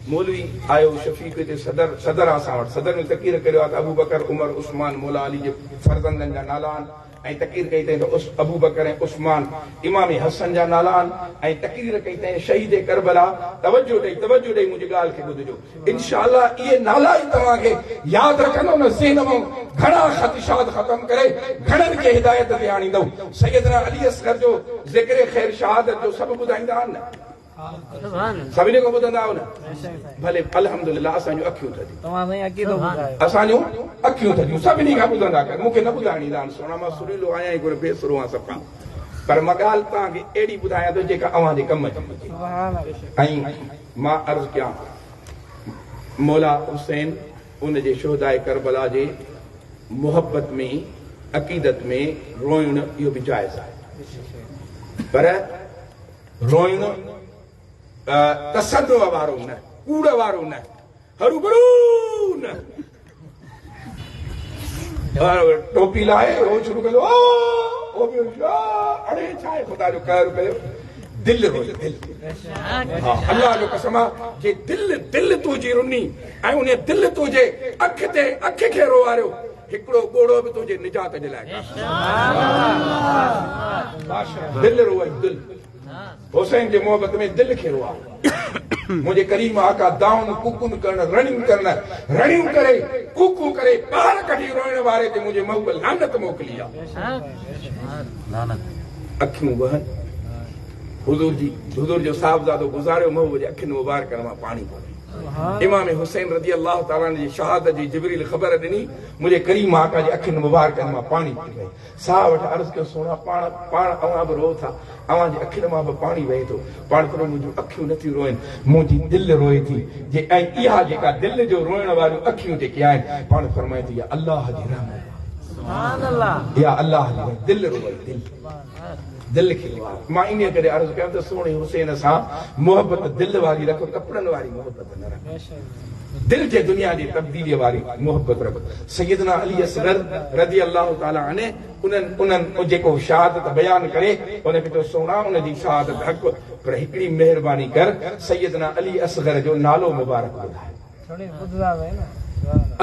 मौलवी आयो शफ़ीक़ हिते सदर आहे असां वटि। सदर में तक़रीर करियो आहे त अबू बकर उमर उस्मान मौला अली जे फर्ज़ंदनि जा नाला आहिनि ऐं तक़रीर कई अथई त अबू बकर ऐं उस्मान इमाम हसन जा नाला आहिनि ऐं तक़रीर कई अथई शहीद करबला। तवजो ॾेई मुंहिंजी ॻाल्हि खे ॿुधिजो। इंशाअल्लाह इहे नाला ई तव्हांखे यादि रखंदो न, ज़हन मां घणा ख़दशात ख़तम करे घणनि खे हिदायत ते आणींदो। सैयदना अली असगर जो ज़िक्र ख़ैर शहादत जो सभु ॿुधाईंदा आहिनि न, सभिनी खां ॿुधंदा आहियो न? भले अल्हम्दुलिल्लाह असांजूं अखियूं थधियूं, असांजूं अखियूं थधियूं, सभिनी खां ॿुधंदा कर। मूंखे न ॿुधाईंदा आहिनि सोना, मां सुरीलो आहियां ऐं कोई बेसुरो आहियां सफ़ा, पर मां ॻाल्हि तव्हांखे अहिड़ी ॿुधायां थो जेका अव्हां जे कम जी हुजे। ऐं मां अर्ज़ु कयां मौला हुसैन उन जे शुहदाए करबला जे मुहबत में अक़ीदत में रोइण इहो बि जाइज़ आहे, पर रोइण तसदुर वारो न, कूड़ वारो न, हरू-भरू न। टोपी लाए हो शुरू कयो, ओ बि अड़े छा आहे ख़ुदा जो कहर कयो, दिल रोए, दिल। हां अल्लाह जो कसम आहे, जे दिल तुंहिंजी रुनी ऐं उन दिल तुंहिंजे अख ते अख खे रोवारियो, हिकिड़ो ॻोड़ो बि तुंहिंजे निजात जे लाइ। दिल रोए, दिल। हुसैन जे मोहब्बत में दिल खे रोआ। मुझे करीम आका दाउन कुकुन करण, रणियूं करे कुकू करे ॿार कढी रोइण वारे ते मुझे महबूब लानत मोकिली आहे। अखियूं वहन, हुजूर जो साहबजादो गुज़ारियो, महबूब जे अखियुनि मुबारकनि मां पाणी पवे। इमाम हुसैन रज़ी अल्लाह ताला जी शहादत जी जिब्रील ख़बर ॾिनी, मुझे करीम आका जी अखियुनि मुबारकनि मां पाणी पी वई। साह वटि अर्ज़ु कयो सोना पाण अव्हां बि रो था, अव्हां जी अखियुनि मां बि पाणी वहे थो, पाण थोरो मुंहिंजूं अखियूं नथियूं रोइनि, मुंहिंजी दिलि रोए थी। जे ऐं इहा जेका दिलि जो रोइण वारियूं अखियूं जेके आहिनि, पाण फरमाए थी या अल्लाह जी रहमत, या अल्लाह जी दिलि रोए, दिल खे मां इन करे अर्ज़ु कयां त सोणे हुसैन सां मोहबत दिलि वारी रखो, कपिड़नि वारी मोहबत न रखो। दिल के दुनिया जी तब्दीली वारी मोहब्बत रख सैयदना अली असगर रज़ी अल्लाह ताला अन्हु उन्हनि जेको शहादत बयान करे उन खे तो सोना उन जी शहादत हक़ पर हिकिड़ी महिरबानी कर सैयदना अली असगर जो नालो मुबारक ॿुधाए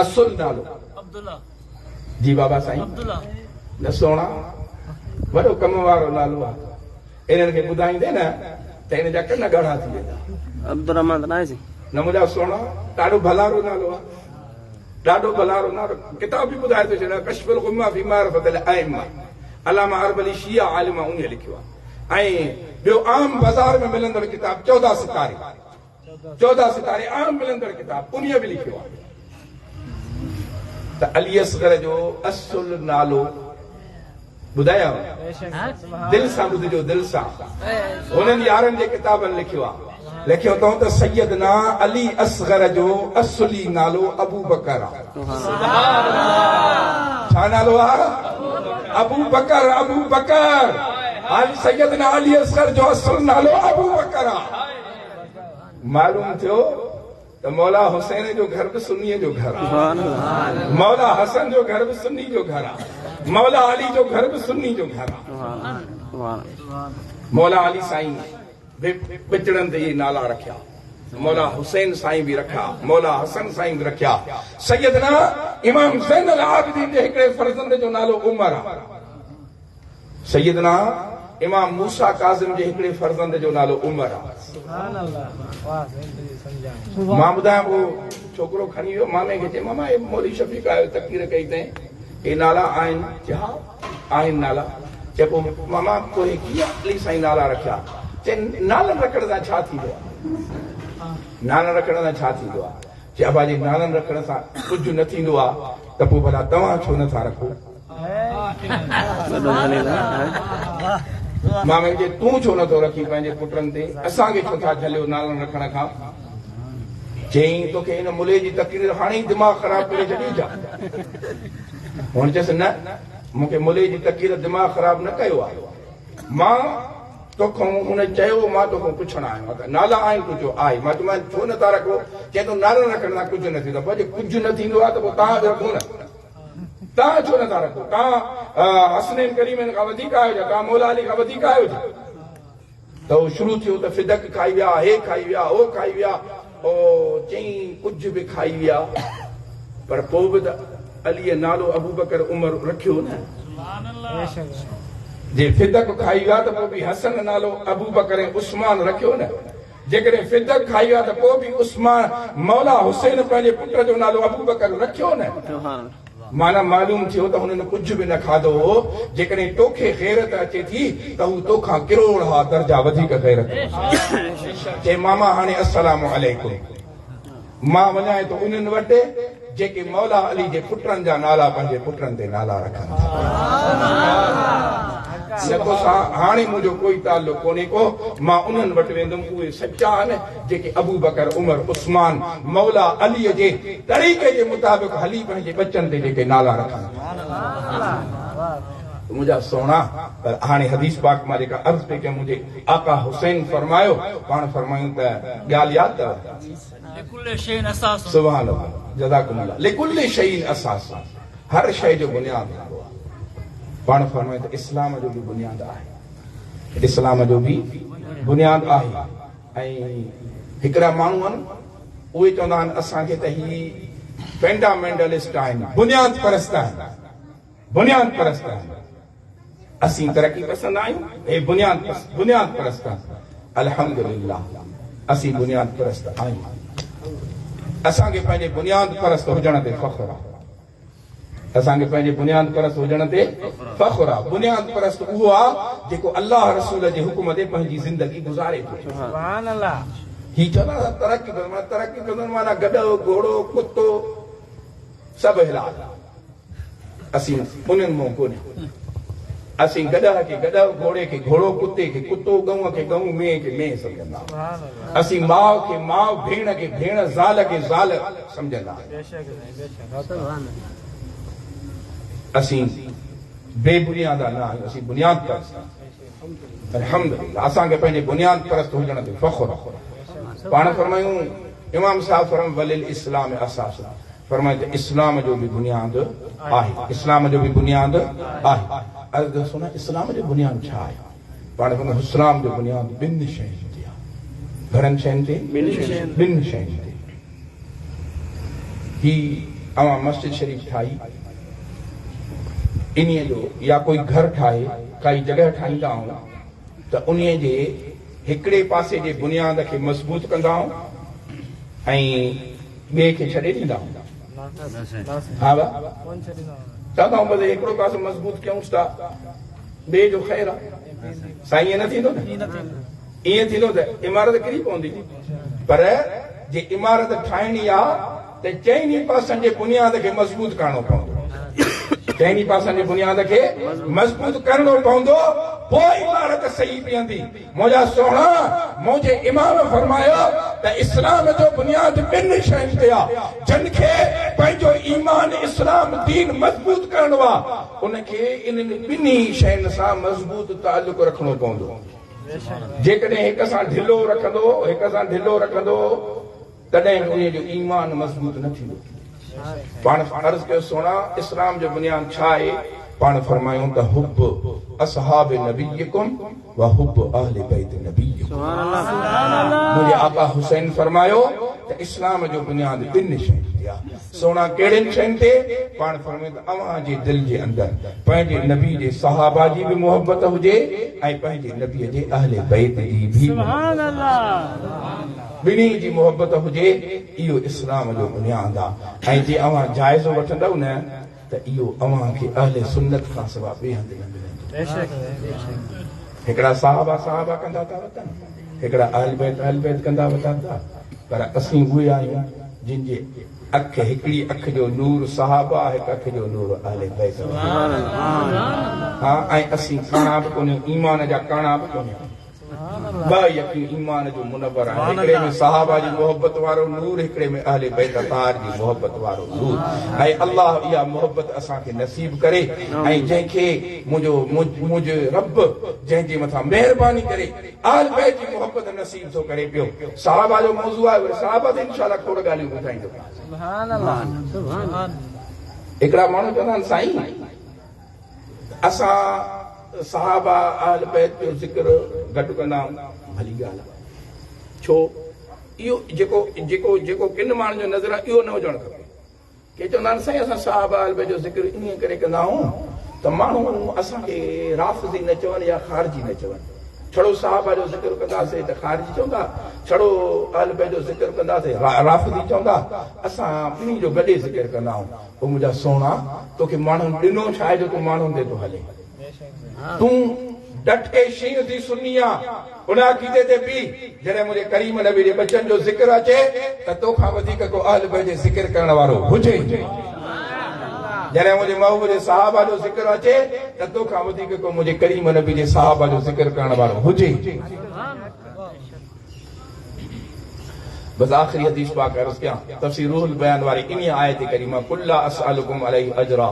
असुल नालो अब्दुल्ला जी बाबा साईं अब्दुल्ला न सोना वॾो कम वारो नालो आहे इन्हनि खे ॿुधाईंदे न त इन जा कन ॻाढ़ा थी वेंदा अब्दुर्रहमान त नाहे न मुंहिंजा सोना ॾाढो भलारो नालो आहे ॾाढो भलारो नालो किताब बि ॿुधाए थो छॾियां कश्फुल गुम्मा फी मारिफतल अइम्मा अलामा अरबली शिया आलिमा उन लिखियो आहे ऐं ॿियो आम बाज़ार में मिलंदड़ किताब 14 सितारे आम मिलंदड़ किताब उन बि लिखियो आहे त अली असगर जो असुल नालो ॿुधायांव दिल सां ॿुधिजो दिल सां हुननि यारनि जे किताबनि लिखियो आहे लिखियो अथऊं त सैयदना अली असगर जो असुली नालो अबू बकर आहे छा नालो आहे अबू बकर हाल सैयदना अली असगर जो असुल नालो अबू बकर आहे मालूम थियो त मौला हुसैन जो घर बि सुन्नीअ जो घर आहे मौला हसन जो घर बि सुन्नी जो घर आहे मौला अली जो घर बि सुन्नी जो घर आहे मौला अली साईं बिचड़नि ते इहे नाला रखिया मौला हुसैन साईं बि रखिया मौला हसन साईं बि रखिया सैयदना इमाम ज़ैनुल आबिदीन जे हिकिड़े फर्ज़ंद जो नालो उमर आहे सैयदना इमाम मूसा काज़िम जे हिकिड़े फर्ज़ंद जो नालो उमर आहे मां ॿुधायां पोइ छोकिरो खणी वियो मामे खे चए मामा हे मौली शफ़ीक़ आयो तक़रीर कई अथई हे नाला आहिनि चए हा आहिनि नाला चए पोइ मामा पोइ कीअं अली साईं नाला रखिया चए नालनि रखण सां छा थींदो आहे नालनि रखण सां छा थींदो आहे चए अबाजी नालनि रखण सां कुझु न थींदो आहे त पोइ भला तव्हां छो नथा रखो मामे जे तूं छो नथो रखी पंहिंजे पुटनि ते असांखे छो था झलियो नालनि रखण खां चयईं तोखे हिन मुले जी तकरीर हाणे ई दिमाग़ ख़राब करे छॾी छा हुन चयसि न मूंखे मुले जी तकरीर दिमाग़ ख़राब न कयो आहे मां तोखां हुन चयो मां तोखां पुछण आयो आहियां नाला आहिनि तुंहिंजो आहे मां चयोमांइ छो नथा रखो चए थो नाला रखण सां कुझु न थींदो भई कुझु न थींदो आहे त पोइ तव्हां रखो न तव्हां छो नथा रखो तव्हां हसनैन करीमनि खां वधीक आहियो छा तव्हां मौला अली खां वधीक आहियो छा त उहो शुरू थियो त फिदक खाई विया हे खाई विया हो खाई विया ओ चई कुझु बि खाई विया पर पोइ बि त अलीअ नालो अबू बकर उमर रखियो न जे फिदक खाई विया त पोइ बि हसन नालो अबू बकर ऐं उस्मान रखियो न जेकॾहिं फिदक खाई विया त पोइ बि उस्मान मौला हुसैन पंहिंजे पुट जो नालो अबू बकर रखियो न माना मालूम थियो त हुननि कुझु बि न खाधो हो जेकॾहिं तोखे गैरत अचे थी त हू तोखां किरोड़ हा दर्जा वधीक गैरत चए मामा हाणे अस्सलामु अलैकुम मां वञां थो उन्हनि वटि जेके मौला अली जे पुटनि जा नाला पंहिंजे पुटनि ते नाला रखनि हाणे मुंहिंजो कोई ताल्लुक कोन्हे को मां उन्हनि वटि वेंदुमि उहे सचा आहिनि जेके अबू बकर उमर उस्मान मौला अलीअ जे तरीक़े जे मुताबिक़ हली पंहिंजे बचनि ते जेके नाला रखनि मुंहिंजा सोना पर हाणे हदीस पाक मां जेका अर्ज़ पई कयां मुंहिंजे आका हुसैन फरमायो पाण फरमायूं त ॻाल्हि यादि अथव सुभान अल्लाह जज़ाकुमुल्लाह लिकुल्लि शैइन असास हर शइ जो बुनियादु हूंदो आहे पाण फरमायो त इस्लाम जो बि बुनियादु आहे इस्लाम जो बि बुनियादु आहे ऐं हिकिड़ा माण्हू आहिनि उहे चवंदा आहिनि असांखे त ही फंडामेंटलिस्ट आहिनि बुनियाद परस्त आहिनि बुनियाद परस्त आहिनि असीं तरक़ी पसंद आहियूं हे बुनियाद परस्त अल्हम्दुलिल्लाह असीं बुनियाद परस्त आहियूं असांखे पंहिंजे बुनियाद परस्त हुजण ते फ़ख्रु आहे असांखे पंहिंजे बुनियाद परस्त हुजण ते फ़ख्रु आहे बुनियाद परस्त उहो आहे जेको अल्लाह रसूल जे हुकुम ते पंहिंजी ज़िंदगी गुज़ारे थो सुभान अल्लाह ही चवंदा तरक़ी कंदो माना गॾो घोड़ो कुतो सभु हिलाल असीं उन्हनि मां कोन्हे असीं गॾह खे गॾह घोड़े खे घोड़ो कुते खे कुतो गऊं खे गऊं मेंह खे मेंह सम्झंदा असीं माउ खे माउ भेण खे भेण ज़ाल खे ज़ाल सम्झंदा असीं बेबुनियाद न आहियूं असीं बुनियाद परस्त अल्हम्दुलिल्लाह असांखे पंहिंजे बुनियाद परस्त हुजण ते फ़ख्रु आहे पाण फरमायूं इमाम साहब फरमाए वलिल इस्लाम असास, फरमाए त इस्लाम जो भी बुनियाद आहे, इस्लाम जो भी बुनियाद आहे। अर्ज़ सुना इस्लाम जो बुनियाद छा आहे? पाण फरमाए इस्लाम जो बुनियाद ॿिनि शयुनि ते आहे। घणनि शयुनि ते? ॿिनि शयुनि ते। ही अवां मस्जिद शरीफ़ ठाही, इन्हीअ जो या कोई घर ठाहे, काई जॻह ठाहींदा आहियूं त उन्हीअ जे हिकिड़े पासे जे बुनियाद खे मज़बूत कंदा आहियूं ऐं ॿिए खे छॾे ॾींदा आहियूं। हा भाउ चवंदा आहियूं भले हिकिड़ो पासो मज़बूत कयूंसि था, ॿिए जो ख़ैर आहे। साईं ईअं न थींदो न, ईअं थींदो त इमारत किरी पवंदी। पर जे इमारत ठाहिणी आहे त चइनी पासनि जे बुनियाद खे मज़बूत करणो पवंदो, चइनी पासनि जे बुनियाद खे मज़बूत करणो पवंदो, पोइ इमारत सही बीहंदी। मुंहिंजा सोणा मुंहिंजे इमाम फरमायो त इस्लाम जो बुनियाद ॿिनि शयुनि ते आहे। जिन खे पंहिंजो ईमान इस्लाम दीन मज़बूत करणो आहे उनखे इन्हनि ॿिन्ही शयुनि सां मज़बूत तालुक रखणो पवंदो। जेकॾहिं हिक सां ढिलो रखंदो तॾहिं उन जो ईमान मज़बूत न थींदो। पाण अर्ज़ कयो सोना इस्लाम जो बुनियाद छा आहे? पाण फरमायूं त हुब असहाब नबीकुम व हुब अहले बैत नबीकुम। मुंहिंजे आका हुसैन फरमायो त इस्लाम जो बुनियाद ॿिनि शयुनि ते आहे। सोना कहिड़ियुनि शयुनि ते? पाण फरमायो त अव्हां जे दिलि जे अंदरि पंहिंजे नबी जे सहाबा जी बि मोहबत हुजे ऐं पंहिंजे नबीअ जे अहले बैत जी बि ॿिन्ही जी मोहबत हुजे। इहो इस्लाम जो बुनियाद आहे। ऐं जे अव्हां जाइज़ो वठंदव न त इहो अव्हां खे अहले सुन्नत खां सवाइ ॿिए हंधि न मिलंदो। हिकिड़ा साहबा कंदा था वठनि, हिकिड़ा अहल बैत कंदा वठनि था, पर असीं उहे आहियूं जिन जे अख हिकिड़ी अख जो नूर साहबा, हिकु अख जो नूर अहले बैत। हा ऐं असीं काणा बि कोन्हे, ईमान जा काणा बि कोन्हे। ॿ यकीन ईमान जो मुनवर आहे, हिकिड़े में सहाबा जी मोहबत वारो नूर, हिकिड़े में अहले बैत तार जी मोहबत वारो नूर। ऐं अल्लाह इहा मोहबत असांखे नसीब करे ऐं जंहिंखे मुंहिंजो रब जंहिंजे मथां महिरबानी करे अहल बैत जी मोहबत नसीब थो करे पियो। सहाबा जो मौज़ू आहे, वरी सहाबा ते इंशाअल्लाह खोड़ ॻाल्हियूं ॿुधाईंदो। हिकिड़ा माण्हू चवंदा आहिनि साईं असां सहाबा अहल बैत जो ज़िक्र गॾु कंदा आहियूं। भली ॻाल्हि आहे, छो इहो जेको किन माण्हुनि जो नज़र आहे इहो न हुजणु खपे। के चवंदा आहिनि साईं असां सहाबा अहल बैत जो ज़िक्र इन करे कंदा आहियूं त माण्हू असांखे राफ़िज़ी न चवनि या ख़ारिजी न चवनि। छड़ो सहाबा जो ज़िक्र कंदासीं त ख़ारिजी चवंदा, छड़ो अहल बैत जो ज़िक्र कंदासीं राफ़िज़ी चवंदा। असां ॿिन्ही जो गॾे ज़िक्र कंदा आहियूं। पोइ मुंहिंजा सोना तोखे माण्हुनि ॾिनो छा आहे जो तूं माण्हुनि ते थो हले? तूं डट के शींहं थी सुन्नी आहे उन अक़ीदे ते बि जॾहिं मुंहिंजे करीम नबी जे बचन जो ज़िक्र अचे त तोखां वधीक को अहल बैत जो ज़िक्र करण वारो हुजे। जॾहिं मुंहिंजे महबूब जे सहाबा जो ज़िक्र अचे त तोखां वधीक को मुंहिंजे करीम नबी जे सहाबा जो ज़िक्र करण वारो हुजे। बस आखिरी हदीस पाक अर्ज़ कयां तफसीर रूहुल बयान वारी इन आयत करीमा कुल्ला असअलुकुम अलैहि अजरा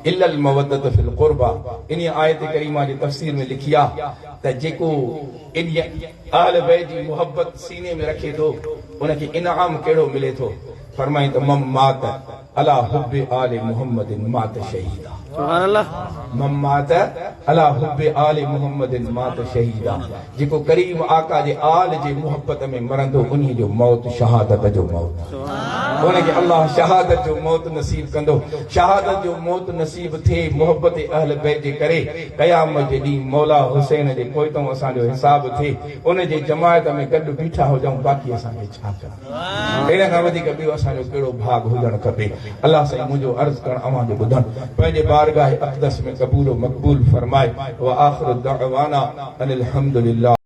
इल्ला अल मवद्दत फिल कुर्बा। इन आयत करीमा जी तफसीर में लिखी आहे त जेको इन अहल बैत जी मोहब्बत सीने में रखे थो उनखे इनाम कहिड़ो मिले थो? फरमाई त मम मात अला हुब्बे आले मुहम्मदिन मात शहीदा। सुभान अल्लाह। मम मात अला हुब्बे आले मुहम्मदिन मात शहीदा। जेको करीम आका जे आल जे मोहब्बत में मरंदो उन्ही जो मौत शहादत जो मौत, उनखे अल्लाह शहादत जो मौत नसीब कंदो। शहादत जो मौत नसीब थिए मोहब्बत अहल बैत जे करे क़यामत जे ॾींहुं मौला हुसैन जे पोइतों असांजो हिसाब थिए, उन जे जमायत में गॾु बीठा हुजऊं, बाक़ी असांखे छा करणु? इन खां वधीक ॿियो असांजो कहिड़ो भाग हुजणु खपे? अल्लाह साईं मुंहिंजो अर्ज़ करणु अव्हां जो ॿुधनि पंहिंजे बारगाह अक़दस में क़बूल मक़बूल फरमाए। व आख़िर दअवाना अनिल हम्दुलिल्लाह।